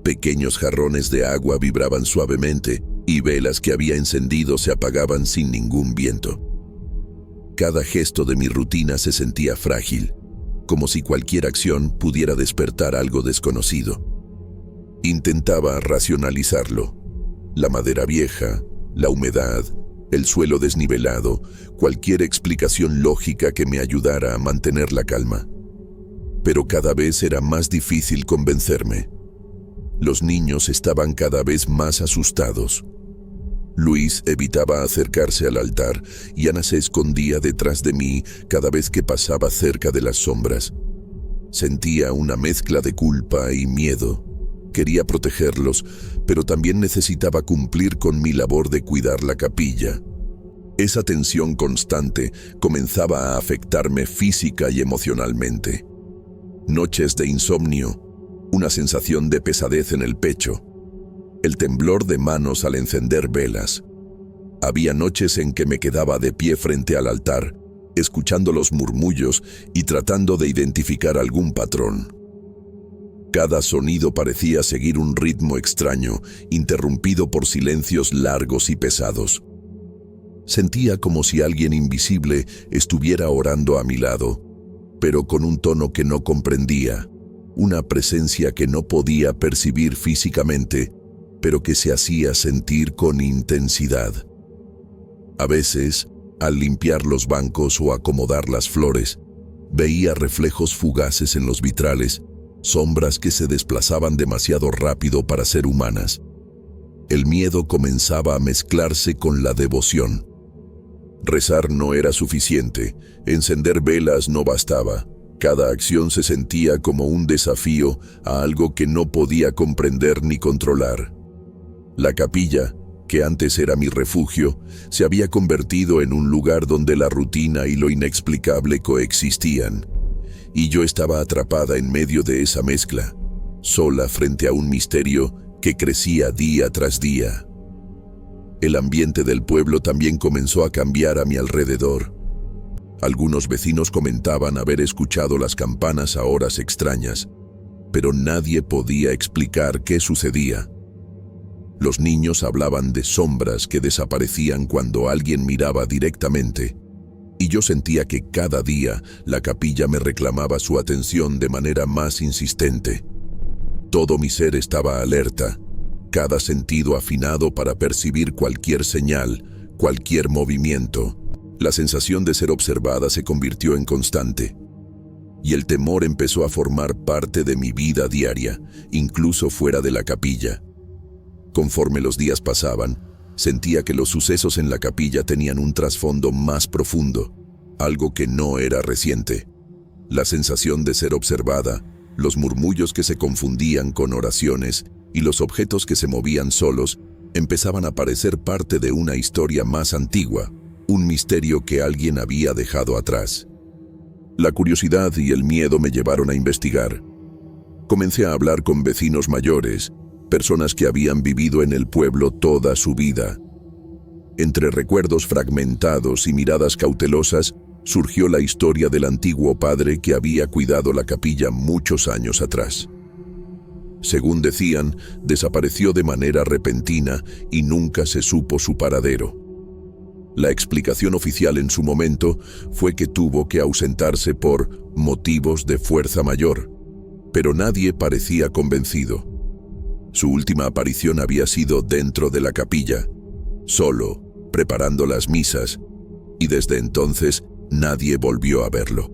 Pequeños jarrones de agua vibraban suavemente y velas que había encendido se apagaban sin ningún viento. Cada gesto de mi rutina se sentía frágil, como si cualquier acción pudiera despertar algo desconocido. Intentaba racionalizarlo. La madera vieja, la humedad, el suelo desnivelado, cualquier explicación lógica que me ayudara a mantener la calma. Pero cada vez era más difícil convencerme. Los niños estaban cada vez más asustados. Luis evitaba acercarse al altar y Ana se escondía detrás de mí cada vez que pasaba cerca de las sombras. Sentía una mezcla de culpa y miedo. Quería protegerlos, pero también necesitaba cumplir con mi labor de cuidar la capilla. Esa tensión constante comenzaba a afectarme física y emocionalmente. Noches de insomnio, una sensación de pesadez en el pecho, el temblor de manos al encender velas. Había noches en que me quedaba de pie frente al altar, escuchando los murmullos y tratando de identificar algún patrón. Cada sonido parecía seguir un ritmo extraño, interrumpido por silencios largos y pesados. Sentía como si alguien invisible estuviera orando a mi lado, pero con un tono que no comprendía, una presencia que no podía percibir físicamente, pero que se hacía sentir con intensidad. A veces, al limpiar los bancos o acomodar las flores, veía reflejos fugaces en los vitrales, sombras que se desplazaban demasiado rápido para ser humanas. El miedo comenzaba a mezclarse con la devoción. Rezar no era suficiente, encender velas no bastaba. Cada acción se sentía como un desafío a algo que no podía comprender ni controlar. La capilla, que antes era mi refugio, se había convertido en un lugar donde la rutina y lo inexplicable coexistían. Y yo estaba atrapada en medio de esa mezcla, sola frente a un misterio que crecía día tras día. El ambiente del pueblo también comenzó a cambiar a mi alrededor. Algunos vecinos comentaban haber escuchado las campanas a horas extrañas, pero nadie podía explicar qué sucedía. Los niños hablaban de sombras que desaparecían cuando alguien miraba directamente, y yo sentía que cada día la capilla me reclamaba su atención de manera más insistente. Todo mi ser estaba alerta, cada sentido afinado para percibir cualquier señal, cualquier movimiento. La sensación de ser observada se convirtió en constante, y el temor empezó a formar parte de mi vida diaria, incluso fuera de la capilla. Conforme los días pasaban, sentía que los sucesos en la capilla tenían un trasfondo más profundo, algo que no era reciente. La sensación de ser observada, los murmullos que se confundían con oraciones y los objetos que se movían solos empezaban a parecer parte de una historia más antigua, un misterio que alguien había dejado atrás. La curiosidad y el miedo me llevaron a investigar. Comencé a hablar con vecinos mayores, personas que habían vivido en el pueblo toda su vida. Entre recuerdos fragmentados y miradas cautelosas, surgió la historia del antiguo padre que había cuidado la capilla muchos años atrás. Según decían, desapareció de manera repentina y nunca se supo su paradero. La explicación oficial en su momento fue que tuvo que ausentarse por motivos de fuerza mayor, pero nadie parecía convencido. Su última aparición había sido dentro de la capilla, solo, preparando las misas, y desde entonces nadie volvió a verlo.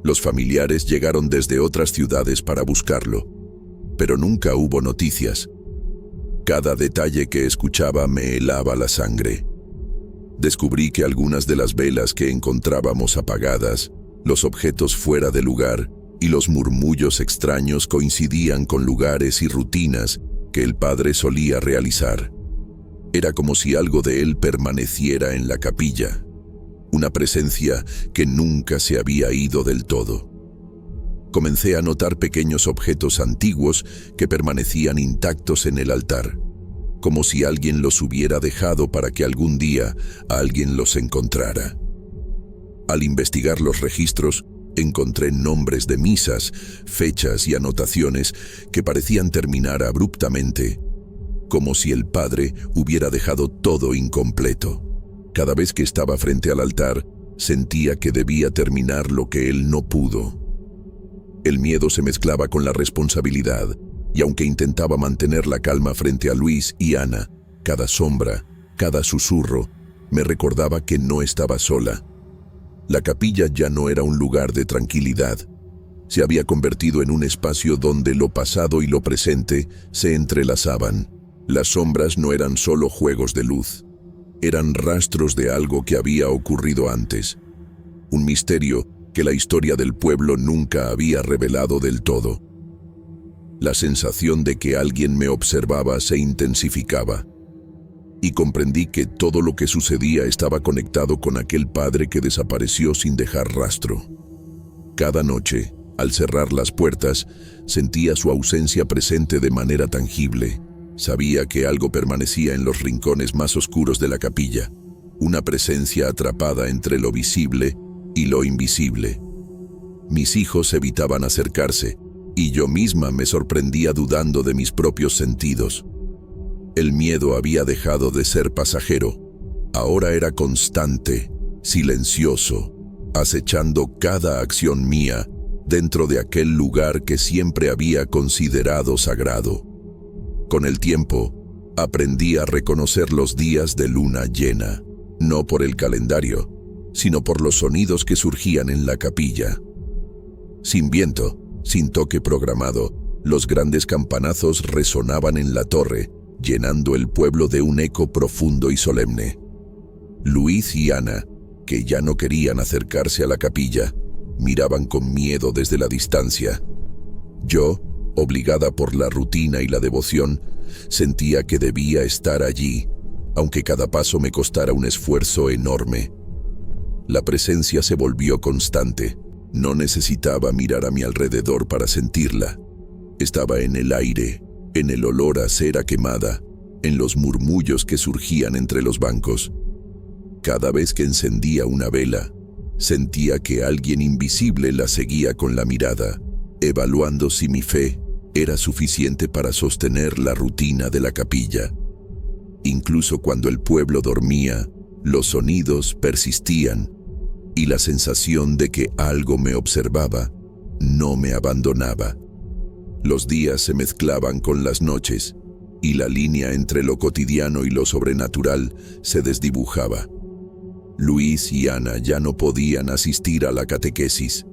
Los familiares llegaron desde otras ciudades para buscarlo, pero nunca hubo noticias. Cada detalle que escuchaba me helaba la sangre. Descubrí que algunas de las velas que encontrábamos apagadas, los objetos fuera de lugar y los murmullos extraños coincidían con lugares y rutinas que el padre solía realizar. Era como si algo de él permaneciera en la capilla, una presencia que nunca se había ido del todo. Comencé a notar pequeños objetos antiguos que permanecían intactos en el altar, como si alguien los hubiera dejado para que algún día alguien los encontrara. Al investigar los registros, encontré nombres de misas, fechas y anotaciones que parecían terminar abruptamente, como si el padre hubiera dejado todo incompleto. Cada vez que estaba frente al altar, Sentía que debía terminar lo que él no pudo. El miedo se mezclaba con la responsabilidad, y aunque intentaba mantener la calma frente a Luis y Ana, cada sombra, cada susurro, me recordaba que no estaba sola. La capilla ya no era un lugar de tranquilidad. Se había convertido en un espacio donde lo pasado y lo presente se entrelazaban. Las sombras no eran solo juegos de luz. Eran rastros de algo que había ocurrido antes. Un misterio que la historia del pueblo nunca había revelado del todo. La sensación de que alguien me observaba se intensificaba. Y comprendí que todo lo que sucedía estaba conectado con aquel padre que desapareció sin dejar rastro. Cada noche, al cerrar las puertas, sentía su ausencia presente de manera tangible. Sabía que algo permanecía en los rincones más oscuros de la capilla, una presencia atrapada entre lo visible y lo invisible. Mis hijos evitaban acercarse, y yo misma me sorprendía dudando de mis propios sentidos. El miedo había dejado de ser pasajero. Ahora era constante, silencioso, acechando cada acción mía dentro de aquel lugar que siempre había considerado sagrado. Con el tiempo, aprendí a reconocer los días de luna llena, no por el calendario, sino por los sonidos que surgían en la capilla. Sin viento, sin toque programado, los grandes campanazos resonaban en la torre, llenando el pueblo de un eco profundo y solemne. Luis y Ana, que ya no querían acercarse a la capilla, miraban con miedo desde la distancia. Yo, obligada por la rutina y la devoción, sentía que debía estar allí, aunque cada paso me costara un esfuerzo enorme. La presencia se volvió constante. No necesitaba mirar a mi alrededor para sentirla. Estaba en el aire, en el olor a cera quemada, en los murmullos que surgían entre los bancos. Cada vez que encendía una vela, sentía que alguien invisible la seguía con la mirada, evaluando si mi fe era suficiente para sostener la rutina de la capilla. Incluso cuando el pueblo dormía, los sonidos persistían, y la sensación de que algo me observaba no me abandonaba. Los días se mezclaban con las noches, y la línea entre lo cotidiano y lo sobrenatural se desdibujaba. Luis y Ana ya no podían asistir a la catequesis.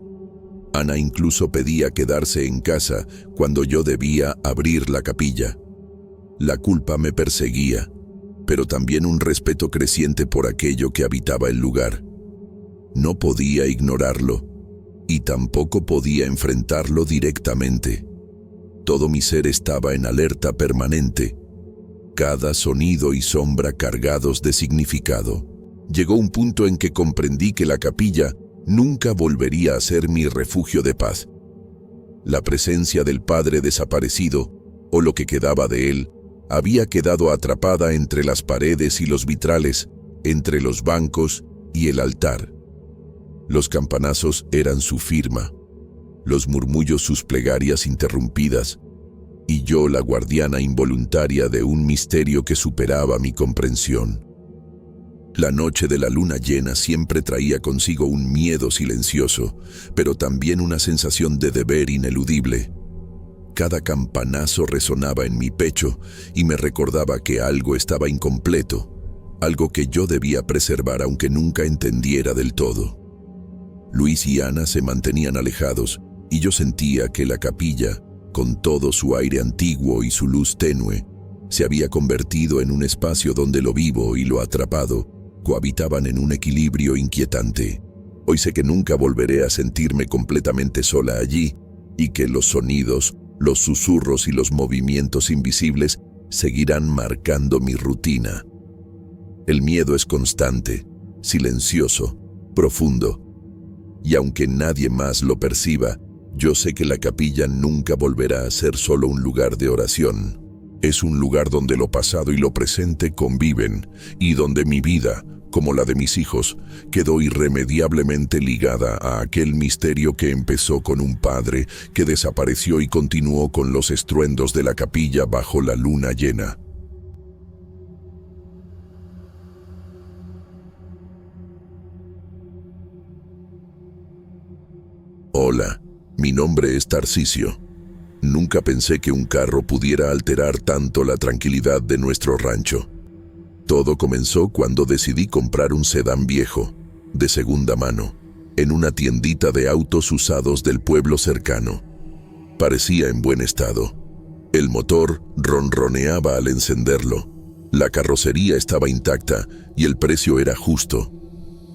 Ana incluso pedía quedarse en casa cuando yo debía abrir la capilla. La culpa me perseguía, pero también un respeto creciente por aquello que habitaba el lugar. No podía ignorarlo, y tampoco podía enfrentarlo directamente. Todo mi ser estaba en alerta permanente, cada sonido y sombra cargados de significado. Llegó un punto en que comprendí que la capilla nunca volvería a ser mi refugio de paz. La presencia del padre desaparecido, o lo que quedaba de él, había quedado atrapada entre las paredes y los vitrales, entre los bancos y el altar. Los campanazos eran su firma, los murmullos sus plegarias interrumpidas, y yo la guardiana involuntaria de un misterio que superaba mi comprensión. La noche de la luna llena siempre traía consigo un miedo silencioso, pero también una sensación de deber ineludible. Cada campanazo resonaba en mi pecho y me recordaba que algo estaba incompleto, algo que yo debía preservar aunque nunca entendiera del todo. Luis y Ana se mantenían alejados y yo sentía que la capilla, con todo su aire antiguo y su luz tenue, se había convertido en un espacio donde lo vivo y lo atrapado cohabitaban en un equilibrio inquietante. Hoy sé que nunca volveré a sentirme completamente sola allí y que los sonidos, los susurros y los movimientos invisibles seguirán marcando mi rutina. El miedo es constante, silencioso, profundo. Y aunque nadie más lo perciba, yo sé que la capilla nunca volverá a ser solo un lugar de oración. Es un lugar donde lo pasado y lo presente conviven y donde mi vida, como la de mis hijos, quedó irremediablemente ligada a aquel misterio que empezó con un padre que desapareció y continuó con los estruendos de la capilla bajo la luna llena. Hola, mi nombre es Tarcisio. Nunca pensé que un carro pudiera alterar tanto la tranquilidad de nuestro rancho. Todo comenzó cuando decidí comprar un sedán viejo, de segunda mano, en una tiendita de autos usados del pueblo cercano. Parecía en buen estado. El motor ronroneaba al encenderlo. La carrocería estaba intacta y el precio era justo.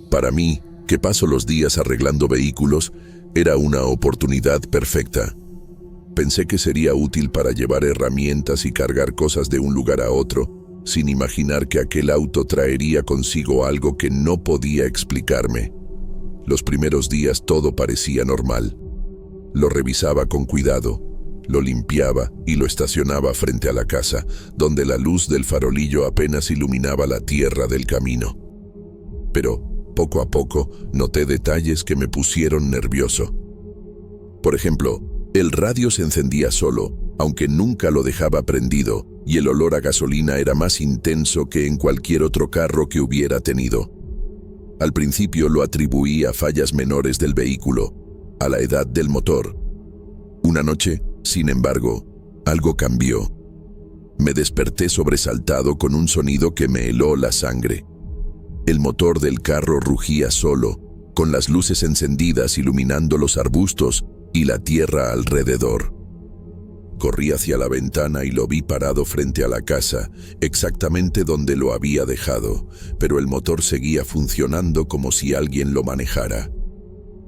Para mí, que paso los días arreglando vehículos, era una oportunidad perfecta. Pensé que sería útil para llevar herramientas y cargar cosas de un lugar a otro, sin imaginar que aquel auto traería consigo algo que no podía explicarme. Los primeros días todo parecía normal. Lo revisaba con cuidado, lo limpiaba y lo estacionaba frente a la casa, donde la luz del farolillo apenas iluminaba la tierra del camino. Pero, poco a poco, noté detalles que me pusieron nervioso. Por ejemplo, el radio se encendía solo, aunque nunca lo dejaba prendido, y el olor a gasolina era más intenso que en cualquier otro carro que hubiera tenido. Al principio lo atribuí a fallas menores del vehículo, a la edad del motor. Una noche, sin embargo, algo cambió. Me desperté sobresaltado con un sonido que me heló la sangre. El motor del carro rugía solo, con las luces encendidas iluminando los arbustos y la tierra alrededor. Corrí hacia la ventana y lo vi parado frente a la casa, exactamente donde lo había dejado, pero el motor seguía funcionando como si alguien lo manejara.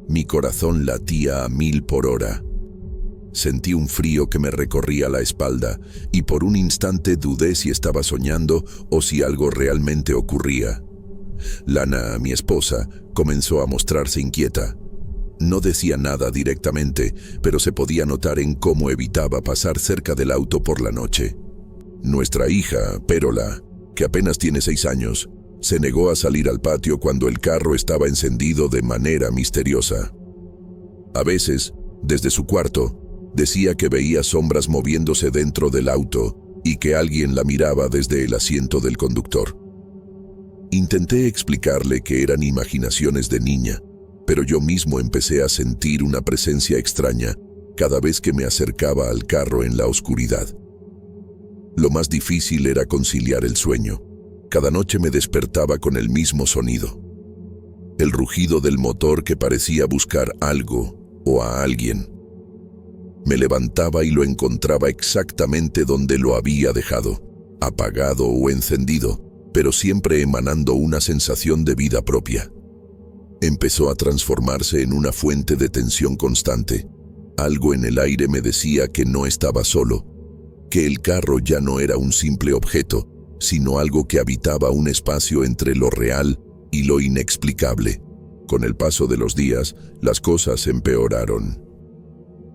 Mi corazón latía a 1000 por hora. Sentí un frío que me recorría la espalda y por un instante dudé si estaba soñando o si algo realmente ocurría. Lana, mi esposa, comenzó a mostrarse inquieta. No decía nada directamente, pero se podía notar en cómo evitaba pasar cerca del auto por la noche. Nuestra hija, Pérola, que apenas tiene 6 años, se negó a salir al patio cuando el carro estaba encendido de manera misteriosa. A veces, desde su cuarto, decía que veía sombras moviéndose dentro del auto y que alguien la miraba desde el asiento del conductor. Intenté explicarle que eran imaginaciones de niña, pero yo mismo empecé a sentir una presencia extraña cada vez que me acercaba al carro en la oscuridad. Lo más difícil era conciliar el sueño. Cada noche me despertaba con el mismo sonido. El rugido del motor que parecía buscar algo o a alguien. Me levantaba y lo encontraba exactamente donde lo había dejado, apagado o encendido, pero siempre emanando una sensación de vida propia. Empezó a transformarse en una fuente de tensión constante. Algo en el aire me decía que no estaba solo, que el carro ya no era un simple objeto, sino algo que habitaba un espacio entre lo real y lo inexplicable. Con el paso de los días, las cosas empeoraron.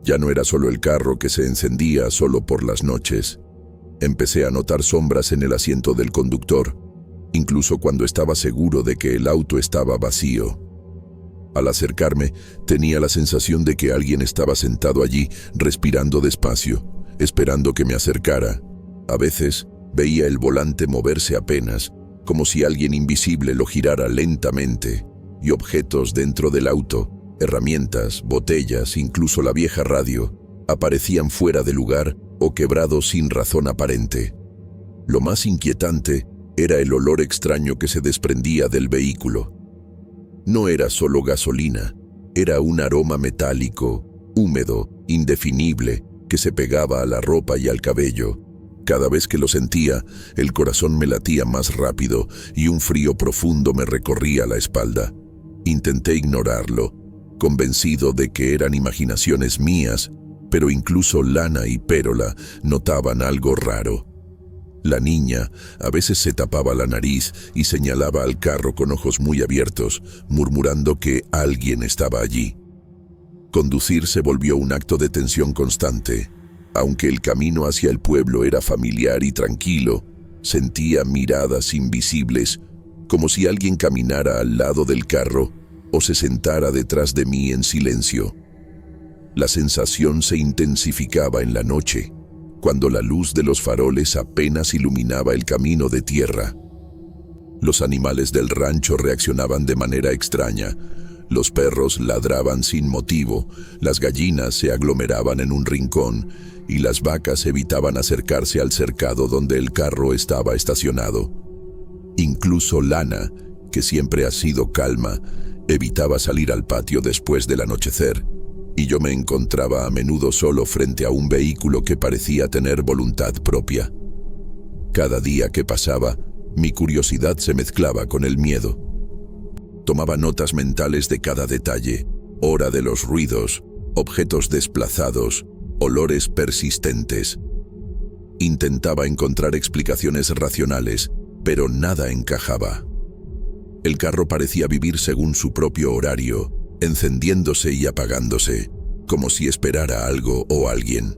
Ya no era solo el carro que se encendía solo por las noches. Empecé a notar sombras en el asiento del conductor, incluso cuando estaba seguro de que el auto estaba vacío. Al acercarme, tenía la sensación de que alguien estaba sentado allí, respirando despacio, esperando que me acercara. A veces, veía el volante moverse apenas, como si alguien invisible lo girara lentamente, y objetos dentro del auto, herramientas, botellas, incluso la vieja radio, aparecían fuera de lugar o quebrados sin razón aparente. Lo más inquietante era el olor extraño que se desprendía del vehículo. No era solo gasolina, era un aroma metálico, húmedo, indefinible, que se pegaba a la ropa y al cabello. Cada vez que lo sentía, el corazón me latía más rápido y un frío profundo me recorría la espalda. Intenté ignorarlo, convencido de que eran imaginaciones mías, pero incluso Lana y Pérola notaban algo raro. La niña a veces se tapaba la nariz y señalaba al carro con ojos muy abiertos, murmurando que alguien estaba allí. Conducir se volvió un acto de tensión constante. Aunque el camino hacia el pueblo era familiar y tranquilo, sentía miradas invisibles, como si alguien caminara al lado del carro o se sentara detrás de mí en silencio. La sensación se intensificaba en la noche, cuando la luz de los faroles apenas iluminaba el camino de tierra. Los animales del rancho reaccionaban de manera extraña. Los perros ladraban sin motivo, las gallinas se aglomeraban en un rincón y las vacas evitaban acercarse al cercado donde el carro estaba estacionado. Incluso Lana, que siempre ha sido calma, evitaba salir al patio después del anochecer, y yo me encontraba a menudo solo frente a un vehículo que parecía tener voluntad propia. Cada día que pasaba, mi curiosidad se mezclaba con el miedo. Tomaba notas mentales de cada detalle, hora de los ruidos, objetos desplazados, olores persistentes. Intentaba encontrar explicaciones racionales, pero nada encajaba. El carro parecía vivir según su propio horario, encendiéndose y apagándose, como si esperara algo o alguien.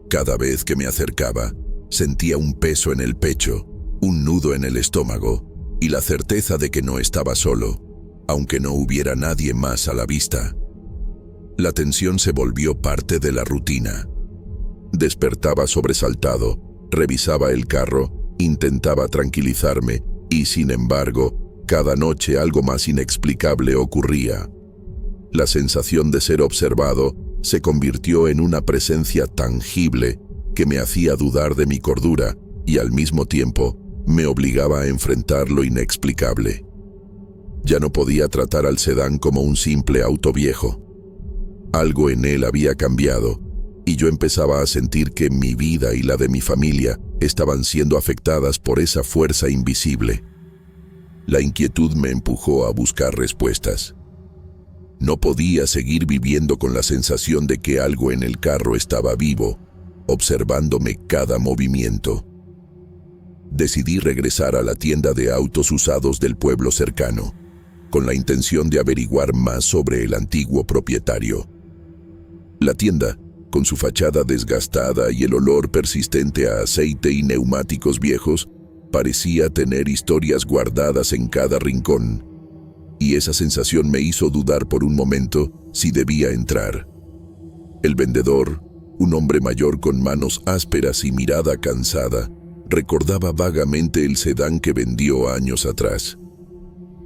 Cada vez que me acercaba, sentía un peso en el pecho, un nudo en el estómago y la certeza de que no estaba solo, aunque no hubiera nadie más a la vista. La tensión se volvió parte de la rutina. Despertaba sobresaltado, revisaba el carro, intentaba tranquilizarme y, sin embargo, cada noche algo más inexplicable ocurría. La sensación de ser observado se convirtió en una presencia tangible que me hacía dudar de mi cordura y al mismo tiempo me obligaba a enfrentar lo inexplicable. Ya no podía tratar al sedán como un simple auto viejo. Algo en él había cambiado y yo empezaba a sentir que mi vida y la de mi familia estaban siendo afectadas por esa fuerza invisible. La inquietud me empujó a buscar respuestas. No podía seguir viviendo con la sensación de que algo en el carro estaba vivo, observándome cada movimiento. Decidí regresar a la tienda de autos usados del pueblo cercano, con la intención de averiguar más sobre el antiguo propietario. La tienda, con su fachada desgastada y el olor persistente a aceite y neumáticos viejos, parecía tener historias guardadas en cada rincón, y esa sensación me hizo dudar por un momento si debía entrar. El vendedor, un hombre mayor con manos ásperas y mirada cansada, recordaba vagamente el sedán que vendió años atrás.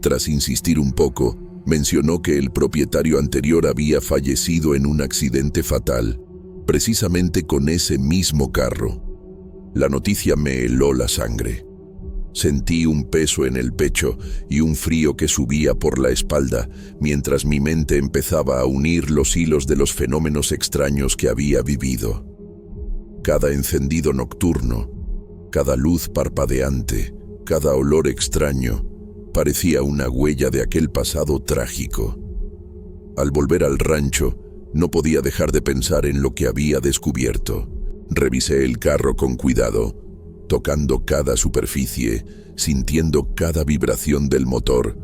Tras insistir un poco, mencionó que el propietario anterior había fallecido en un accidente fatal, precisamente con ese mismo carro. La noticia me heló la sangre. Sentí un peso en el pecho y un frío que subía por la espalda, mientras mi mente empezaba a unir los hilos de los fenómenos extraños que había vivido. Cada encendido nocturno, cada luz parpadeante, cada olor extraño, parecía una huella de aquel pasado trágico. Al volver al rancho, no podía dejar de pensar en lo que había descubierto. Revisé el carro con cuidado, tocando cada superficie, sintiendo cada vibración del motor,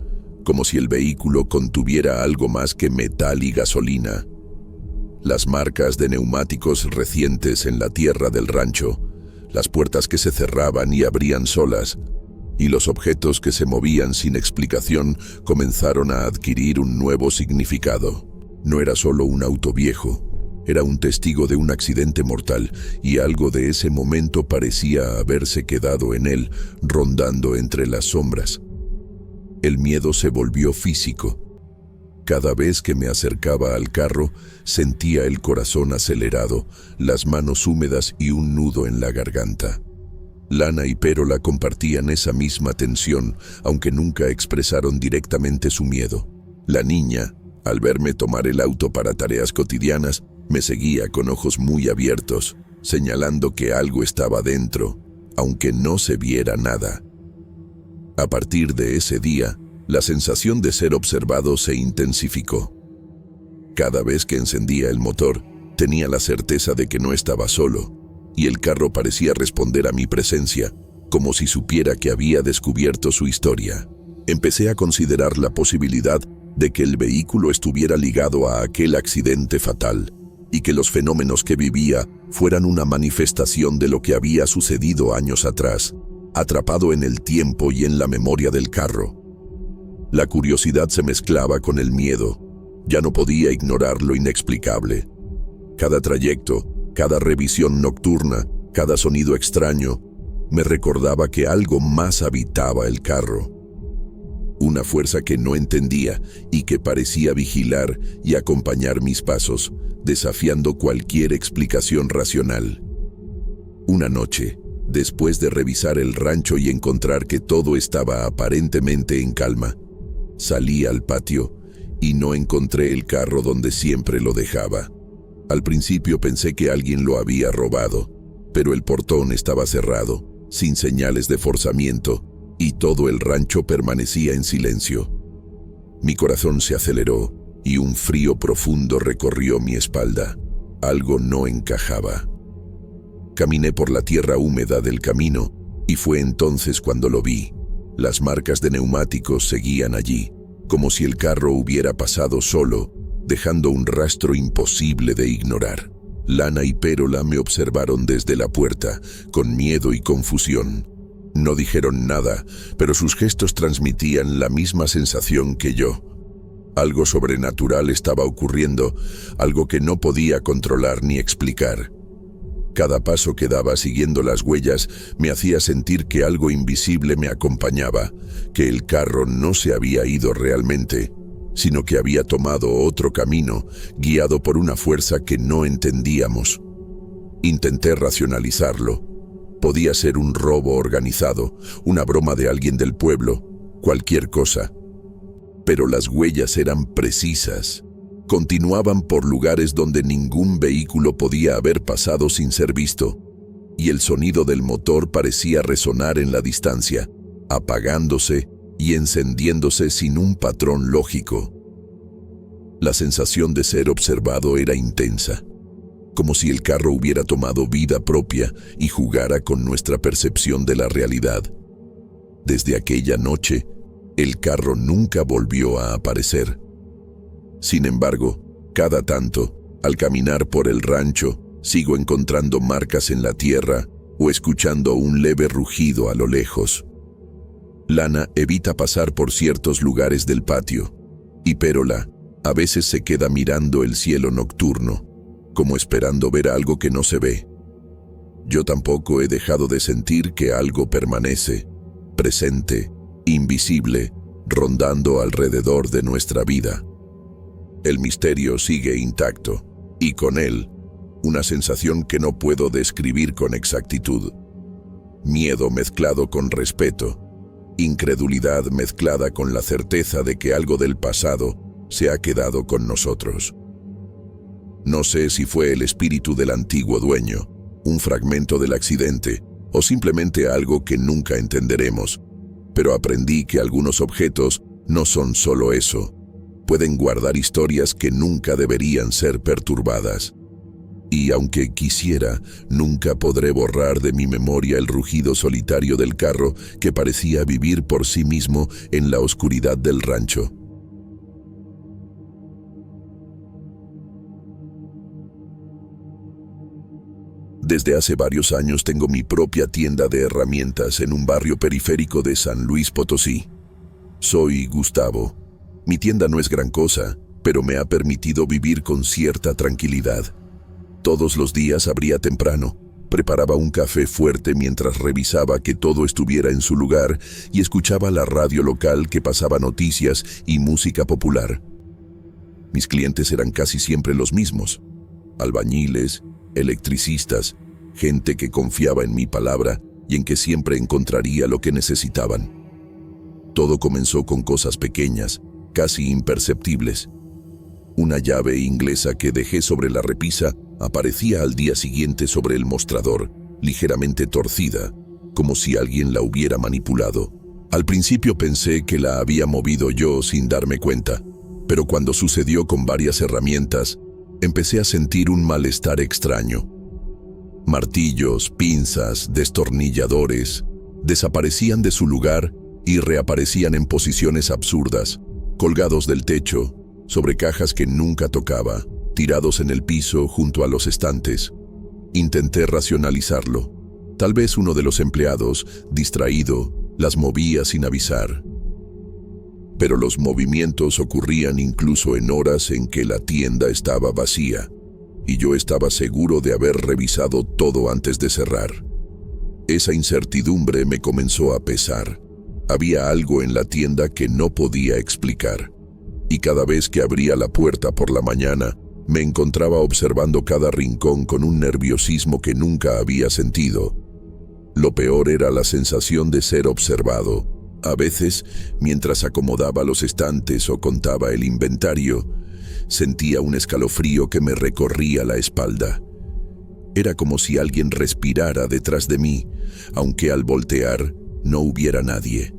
como si el vehículo contuviera algo más que metal y gasolina. Las marcas de neumáticos recientes en la tierra del rancho, las puertas que se cerraban y abrían solas, y los objetos que se movían sin explicación comenzaron a adquirir un nuevo significado. No era solo un auto viejo, era un testigo de un accidente mortal, y algo de ese momento parecía haberse quedado en él, rondando entre las sombras. El miedo se volvió físico. Cada vez que me acercaba al carro, sentía el corazón acelerado, las manos húmedas y un nudo en la garganta. Lana y Pérola compartían esa misma tensión, aunque nunca expresaron directamente su miedo. La niña, al verme tomar el auto para tareas cotidianas, me seguía con ojos muy abiertos, señalando que algo estaba dentro, aunque no se viera nada. A partir de ese día, la sensación de ser observado se intensificó. Cada vez que encendía el motor, tenía la certeza de que no estaba solo, y el carro parecía responder a mi presencia, como si supiera que había descubierto su historia. Empecé a considerar la posibilidad de que el vehículo estuviera ligado a aquel accidente fatal, y que los fenómenos que vivía fueran una manifestación de lo que había sucedido años atrás, atrapado en el tiempo y en la memoria del carro. La curiosidad se mezclaba con el miedo. Ya no podía ignorar lo inexplicable. Cada trayecto, cada revisión nocturna, cada sonido extraño, me recordaba que algo más habitaba el carro. Una fuerza que no entendía y que parecía vigilar y acompañar mis pasos, desafiando cualquier explicación racional. Una noche, después de revisar el rancho y encontrar que todo estaba aparentemente en calma, salí al patio y no encontré el carro donde siempre lo dejaba. Al principio pensé que alguien lo había robado, pero el portón estaba cerrado, sin señales de forzamiento, y todo el rancho permanecía en silencio. Mi corazón se aceleró y un frío profundo recorrió mi espalda. Algo no encajaba. Caminé por la tierra húmeda del camino y fue entonces cuando lo vi. Las marcas de neumáticos seguían allí, como si el carro hubiera pasado solo, dejando un rastro imposible de ignorar. Lana y Pérola me observaron desde la puerta, con miedo y confusión. No dijeron nada, pero sus gestos transmitían la misma sensación que yo. Algo sobrenatural estaba ocurriendo, algo que no podía controlar ni explicar. Cada paso que daba siguiendo las huellas me hacía sentir que algo invisible me acompañaba, que el carro no se había ido realmente, sino que había tomado otro camino, guiado por una fuerza que no entendíamos. Intenté racionalizarlo. Podía ser un robo organizado, una broma de alguien del pueblo, cualquier cosa. Pero las huellas eran precisas. Continuaban por lugares donde ningún vehículo podía haber pasado sin ser visto, y el sonido del motor parecía resonar en la distancia, apagándose y encendiéndose sin un patrón lógico. La sensación de ser observado era intensa, como si el carro hubiera tomado vida propia y jugara con nuestra percepción de la realidad. Desde aquella noche, el carro nunca volvió a aparecer. Sin embargo, cada tanto, al caminar por el rancho, sigo encontrando marcas en la tierra o escuchando un leve rugido a lo lejos. Lana evita pasar por ciertos lugares del patio, y Pérola a veces se queda mirando el cielo nocturno, como esperando ver algo que no se ve. Yo tampoco he dejado de sentir que algo permanece, presente, invisible, rondando alrededor de nuestra vida. El misterio sigue intacto, y con él, una sensación que no puedo describir con exactitud. Miedo mezclado con respeto, incredulidad mezclada con la certeza de que algo del pasado se ha quedado con nosotros. No sé si fue el espíritu del antiguo dueño, un fragmento del accidente, o simplemente algo que nunca entenderemos, pero aprendí que algunos objetos no son solo eso. Pueden guardar historias que nunca deberían ser perturbadas. Y aunque quisiera, nunca podré borrar de mi memoria el rugido solitario del carro que parecía vivir por sí mismo en la oscuridad del rancho. Desde hace varios años tengo mi propia tienda de herramientas en un barrio periférico de San Luis Potosí. Soy Gustavo. Mi tienda no es gran cosa, pero me ha permitido vivir con cierta tranquilidad. Todos los días abría temprano, preparaba un café fuerte mientras revisaba que todo estuviera en su lugar y escuchaba la radio local que pasaba noticias y música popular. Mis clientes eran casi siempre los mismos: albañiles, electricistas, gente que confiaba en mi palabra y en que siempre encontraría lo que necesitaban. Todo comenzó con cosas pequeñas, casi imperceptibles. Una llave inglesa que dejé sobre la repisa aparecía al día siguiente sobre el mostrador, ligeramente torcida, como si alguien la hubiera manipulado. Al principio pensé que la había movido yo sin darme cuenta, pero cuando sucedió con varias herramientas, empecé a sentir un malestar extraño. Martillos, pinzas, destornilladores desaparecían de su lugar y reaparecían en posiciones absurdas, colgados del techo, sobre cajas que nunca tocaba, tirados en el piso junto a los estantes. Intenté racionalizarlo. Tal vez uno de los empleados, distraído, las movía sin avisar. Pero los movimientos ocurrían incluso en horas en que la tienda estaba vacía, y yo estaba seguro de haber revisado todo antes de cerrar. Esa incertidumbre me comenzó a pesar. Había algo en la tienda que no podía explicar, y cada vez que abría la puerta por la mañana, me encontraba observando cada rincón con un nerviosismo que nunca había sentido. Lo peor era la sensación de ser observado. A veces, mientras acomodaba los estantes o contaba el inventario, sentía un escalofrío que me recorría la espalda. Era como si alguien respirara detrás de mí, aunque al voltear no hubiera nadie.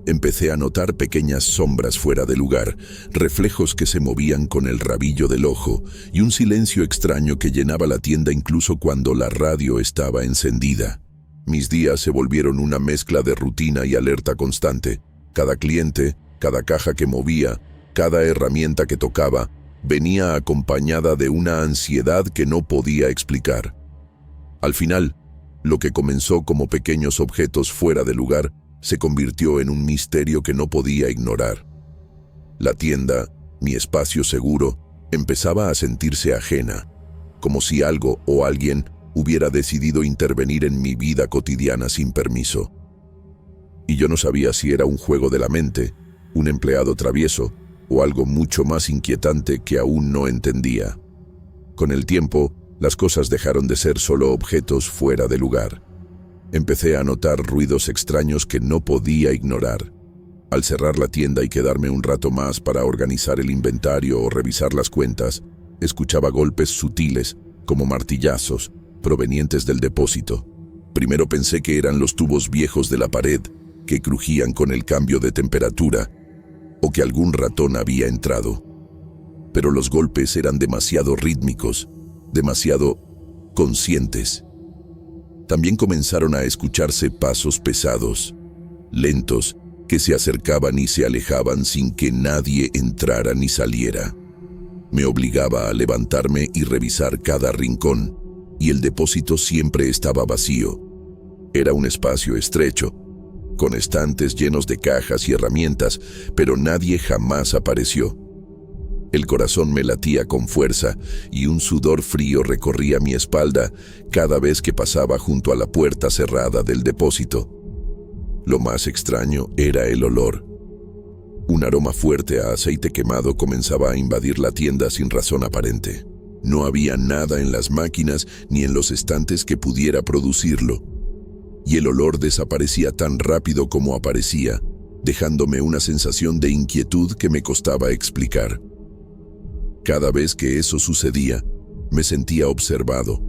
Empecé a notar pequeñas sombras fuera de lugar, reflejos que se movían con el rabillo del ojo y un silencio extraño que llenaba la tienda incluso cuando la radio estaba encendida. Mis días se volvieron una mezcla de rutina y alerta constante. Cada cliente, cada caja que movía, cada herramienta que tocaba, venía acompañada de una ansiedad que no podía explicar. Al final, lo que comenzó como pequeños objetos fuera de lugar se convirtió en un misterio que no podía ignorar. La tienda, mi espacio seguro, empezaba a sentirse ajena, como si algo o alguien hubiera decidido intervenir en mi vida cotidiana sin permiso. Y yo no sabía si era un juego de la mente, un empleado travieso o algo mucho más inquietante que aún no entendía. Con el tiempo, las cosas dejaron de ser solo objetos fuera de lugar. Empecé a notar ruidos extraños que no podía ignorar. Al cerrar la tienda y quedarme un rato más para organizar el inventario o revisar las cuentas, escuchaba golpes sutiles, como martillazos, provenientes del depósito. Primero pensé que eran los tubos viejos de la pared, que crujían con el cambio de temperatura, o que algún ratón había entrado. Pero los golpes eran demasiado rítmicos, demasiado conscientes. También comenzaron a escucharse pasos pesados, lentos, que se acercaban y se alejaban sin que nadie entrara ni saliera. Me obligaba a levantarme y revisar cada rincón, y el depósito siempre estaba vacío. Era un espacio estrecho, con estantes llenos de cajas y herramientas, pero nadie jamás apareció. El corazón me latía con fuerza y un sudor frío recorría mi espalda cada vez que pasaba junto a la puerta cerrada del depósito. Lo más extraño era el olor. Un aroma fuerte a aceite quemado comenzaba a invadir la tienda sin razón aparente. No había nada en las máquinas ni en los estantes que pudiera producirlo. Y el olor desaparecía tan rápido como aparecía, dejándome una sensación de inquietud que me costaba explicar. Cada vez que eso sucedía, me sentía observado,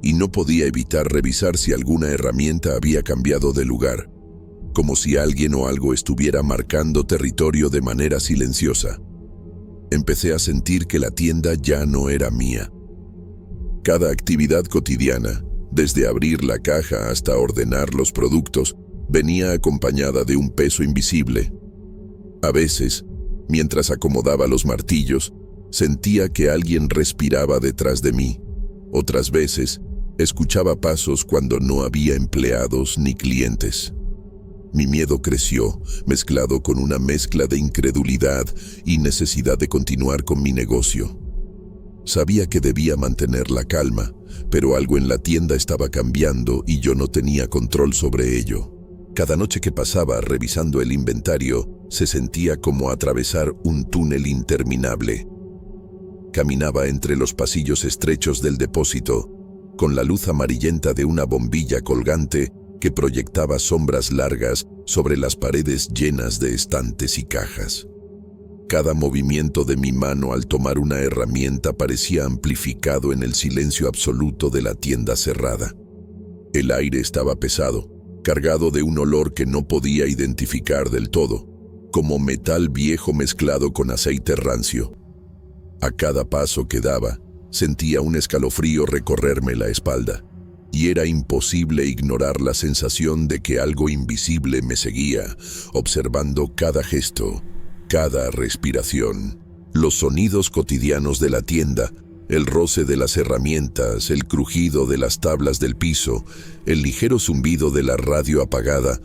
y no podía evitar revisar si alguna herramienta había cambiado de lugar, como si alguien o algo estuviera marcando territorio de manera silenciosa. Empecé a sentir que la tienda ya no era mía. Cada actividad cotidiana, desde abrir la caja hasta ordenar los productos, venía acompañada de un peso invisible. A veces, mientras acomodaba los martillos, sentía que alguien respiraba detrás de mí. Otras veces, escuchaba pasos cuando no había empleados ni clientes. Mi miedo creció, mezclado con una mezcla de incredulidad y necesidad de continuar con mi negocio. Sabía que debía mantener la calma, pero algo en la tienda estaba cambiando y yo no tenía control sobre ello. Cada noche que pasaba revisando el inventario, se sentía como atravesar un túnel interminable. Caminaba entre los pasillos estrechos del depósito, con la luz amarillenta de una bombilla colgante que proyectaba sombras largas sobre las paredes llenas de estantes y cajas. Cada movimiento de mi mano al tomar una herramienta parecía amplificado en el silencio absoluto de la tienda cerrada. El aire estaba pesado, cargado de un olor que no podía identificar del todo, como metal viejo mezclado con aceite rancio. A cada paso que daba, sentía un escalofrío recorrerme la espalda, y era imposible ignorar la sensación de que algo invisible me seguía, observando cada gesto, cada respiración. Los sonidos cotidianos de la tienda, el roce de las herramientas, el crujido de las tablas del piso, el ligero zumbido de la radio apagada,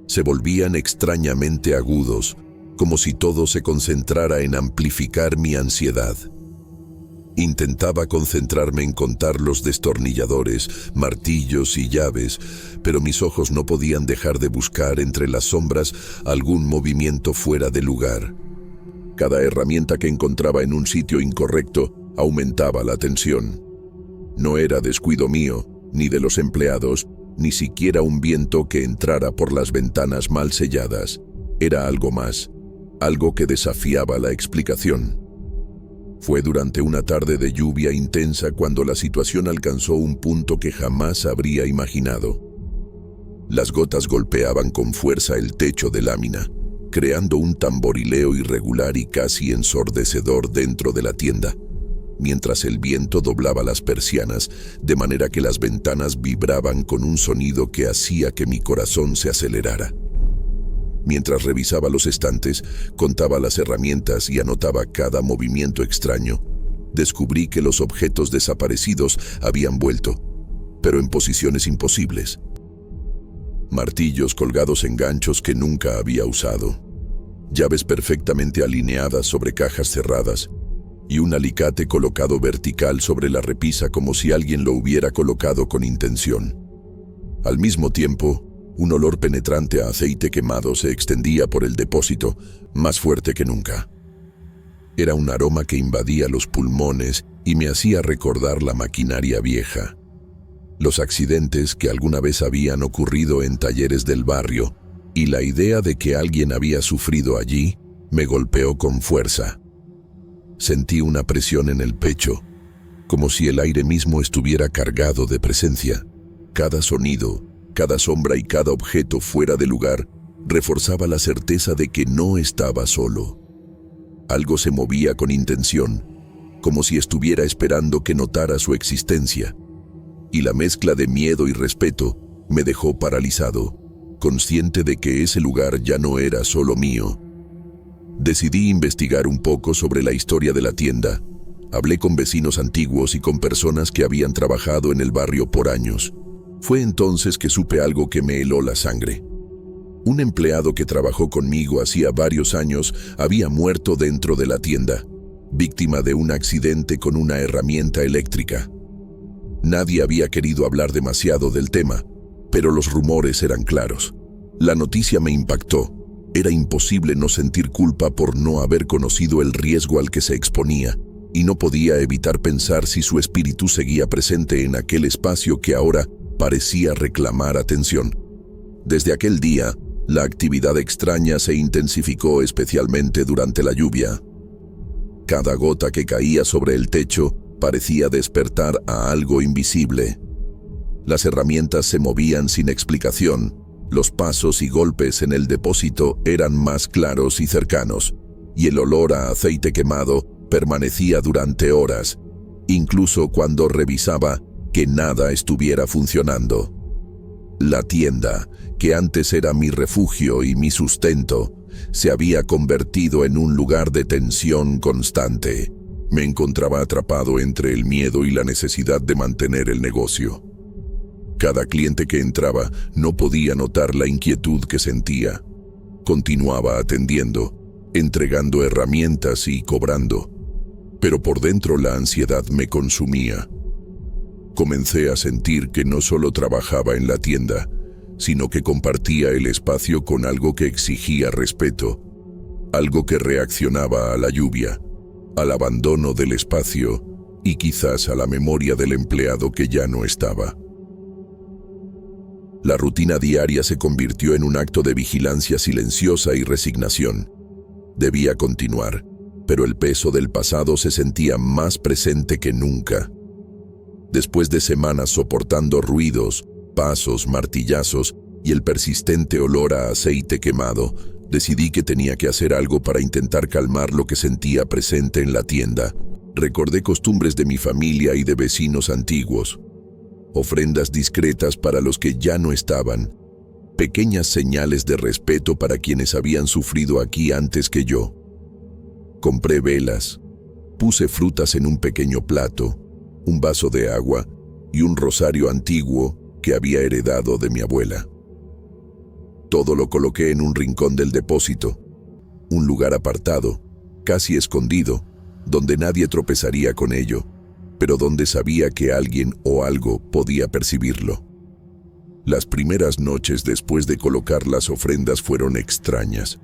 se volvían extrañamente agudos, como si todo se concentrara en amplificar mi ansiedad. Intentaba concentrarme en contar los destornilladores, martillos y llaves, pero mis ojos no podían dejar de buscar entre las sombras algún movimiento fuera de lugar. Cada herramienta que encontraba en un sitio incorrecto aumentaba la tensión. No era descuido mío, ni de los empleados, ni siquiera un viento que entrara por las ventanas mal selladas. Era algo más, algo que desafiaba la explicación. Fue durante una tarde de lluvia intensa cuando la situación alcanzó un punto que jamás habría imaginado. Las gotas golpeaban con fuerza el techo de lámina, creando un tamborileo irregular y casi ensordecedor dentro de la tienda, mientras el viento doblaba las persianas, de manera que las ventanas vibraban con un sonido que hacía que mi corazón se acelerara. Mientras revisaba los estantes, contaba las herramientas y anotaba cada movimiento extraño, descubrí que los objetos desaparecidos habían vuelto, pero en posiciones imposibles. Martillos colgados en ganchos que nunca había usado, llaves perfectamente alineadas sobre cajas cerradas, y un alicate colocado vertical sobre la repisa como si alguien lo hubiera colocado con intención. Al mismo tiempo, un olor penetrante a aceite quemado se extendía por el depósito, más fuerte que nunca. Era un aroma que invadía los pulmones y me hacía recordar la maquinaria vieja. Los accidentes que alguna vez habían ocurrido en talleres del barrio, y la idea de que alguien había sufrido allí me golpeó con fuerza. Sentí una presión en el pecho, como si el aire mismo estuviera cargado de presencia. Cada sonido, cada sombra y cada objeto fuera de lugar reforzaba la certeza de que no estaba solo. Algo se movía con intención, como si estuviera esperando que notara su existencia, y la mezcla de miedo y respeto me dejó paralizado, consciente de que ese lugar ya no era solo mío. Decidí investigar un poco sobre la historia de la tienda. Hablé con vecinos antiguos y con personas que habían trabajado en el barrio por años. Fue entonces que supe algo que me heló la sangre. Un empleado que trabajó conmigo hacía varios años había muerto dentro de la tienda, víctima de un accidente con una herramienta eléctrica. Nadie había querido hablar demasiado del tema, pero los rumores eran claros. La noticia me impactó. Era imposible no sentir culpa por no haber conocido el riesgo al que se exponía, y no podía evitar pensar si su espíritu seguía presente en aquel espacio que ahora parecía reclamar atención. Desde aquel día, la actividad extraña se intensificó especialmente durante la lluvia. Cada gota que caía sobre el techo parecía despertar a algo invisible. Las herramientas se movían sin explicación, los pasos y golpes en el depósito eran más claros y cercanos, y el olor a aceite quemado permanecía durante horas, incluso cuando revisaba que nada estuviera funcionando. La tienda, que antes era mi refugio y mi sustento, se había convertido en un lugar de tensión constante. Me encontraba atrapado entre el miedo y la necesidad de mantener el negocio. Cada cliente que entraba no podía notar la inquietud que sentía. Continuaba atendiendo, entregando herramientas y cobrando, pero por dentro la ansiedad me consumía. Comencé a sentir que no solo trabajaba en la tienda, sino que compartía el espacio con algo que exigía respeto, algo que reaccionaba a la lluvia, al abandono del espacio y quizás a la memoria del empleado que ya no estaba. La rutina diaria se convirtió en un acto de vigilancia silenciosa y resignación. Debía continuar, pero el peso del pasado se sentía más presente que nunca. Después de semanas soportando ruidos, pasos, martillazos y el persistente olor a aceite quemado, decidí que tenía que hacer algo para intentar calmar lo que sentía presente en la tienda. Recordé costumbres de mi familia y de vecinos antiguos, ofrendas discretas para los que ya no estaban, pequeñas señales de respeto para quienes habían sufrido aquí antes que yo. Compré velas, puse frutas en un pequeño plato, un vaso de agua y un rosario antiguo que había heredado de mi abuela. Todo lo coloqué en un rincón del depósito, un lugar apartado, casi escondido, donde nadie tropezaría con ello, pero donde sabía que alguien o algo podía percibirlo. Las primeras noches después de colocar las ofrendas fueron extrañas.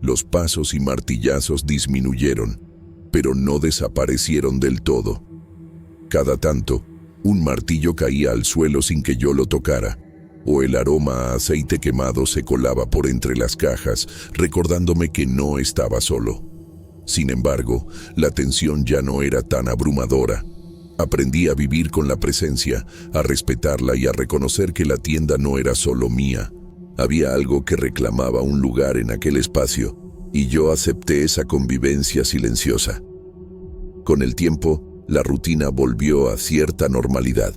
Los pasos y martillazos disminuyeron, pero no desaparecieron del todo. Cada tanto, un martillo caía al suelo sin que yo lo tocara, o el aroma a aceite quemado se colaba por entre las cajas, recordándome que no estaba solo. Sin embargo, la tensión ya no era tan abrumadora. Aprendí a vivir con la presencia, a respetarla y a reconocer que la tienda no era solo mía. Había algo que reclamaba un lugar en aquel espacio, y yo acepté esa convivencia silenciosa. Con el tiempo, la rutina volvió a cierta normalidad.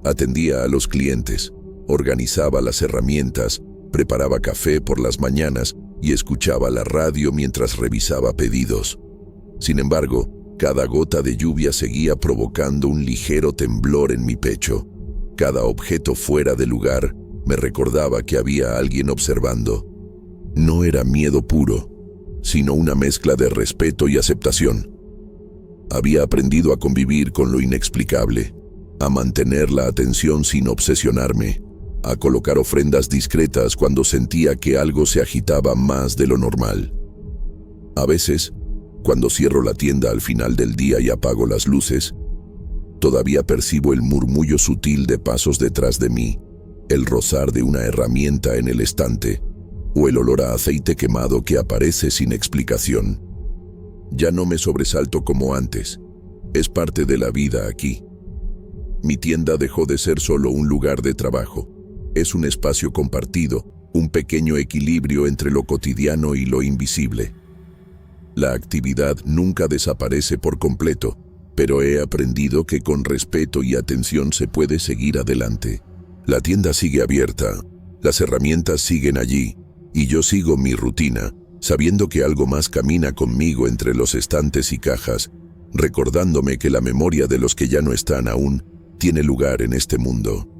Atendía a los clientes, organizaba las herramientas, preparaba café por las mañanas y escuchaba la radio mientras revisaba pedidos. Sin embargo, cada gota de lluvia seguía provocando un ligero temblor en mi pecho. Cada objeto fuera de lugar me recordaba que había alguien observando. No era miedo puro, sino una mezcla de respeto y aceptación. Había aprendido a convivir con lo inexplicable, a mantener la atención sin obsesionarme, a colocar ofrendas discretas cuando sentía que algo se agitaba más de lo normal. A veces, cuando cierro la tienda al final del día y apago las luces, todavía percibo el murmullo sutil de pasos detrás de mí, el rozar de una herramienta en el estante, o el olor a aceite quemado que aparece sin explicación. Ya no me sobresalto como antes. Es parte de la vida aquí. Mi tienda dejó de ser solo un lugar de trabajo. Es un espacio compartido, un pequeño equilibrio entre lo cotidiano y lo invisible. La actividad nunca desaparece por completo, pero he aprendido que con respeto y atención se puede seguir adelante. La tienda sigue abierta, las herramientas siguen allí, y yo sigo mi rutina, sabiendo que algo más camina conmigo entre los estantes y cajas, recordándome que la memoria de los que ya no están aún tiene lugar en este mundo.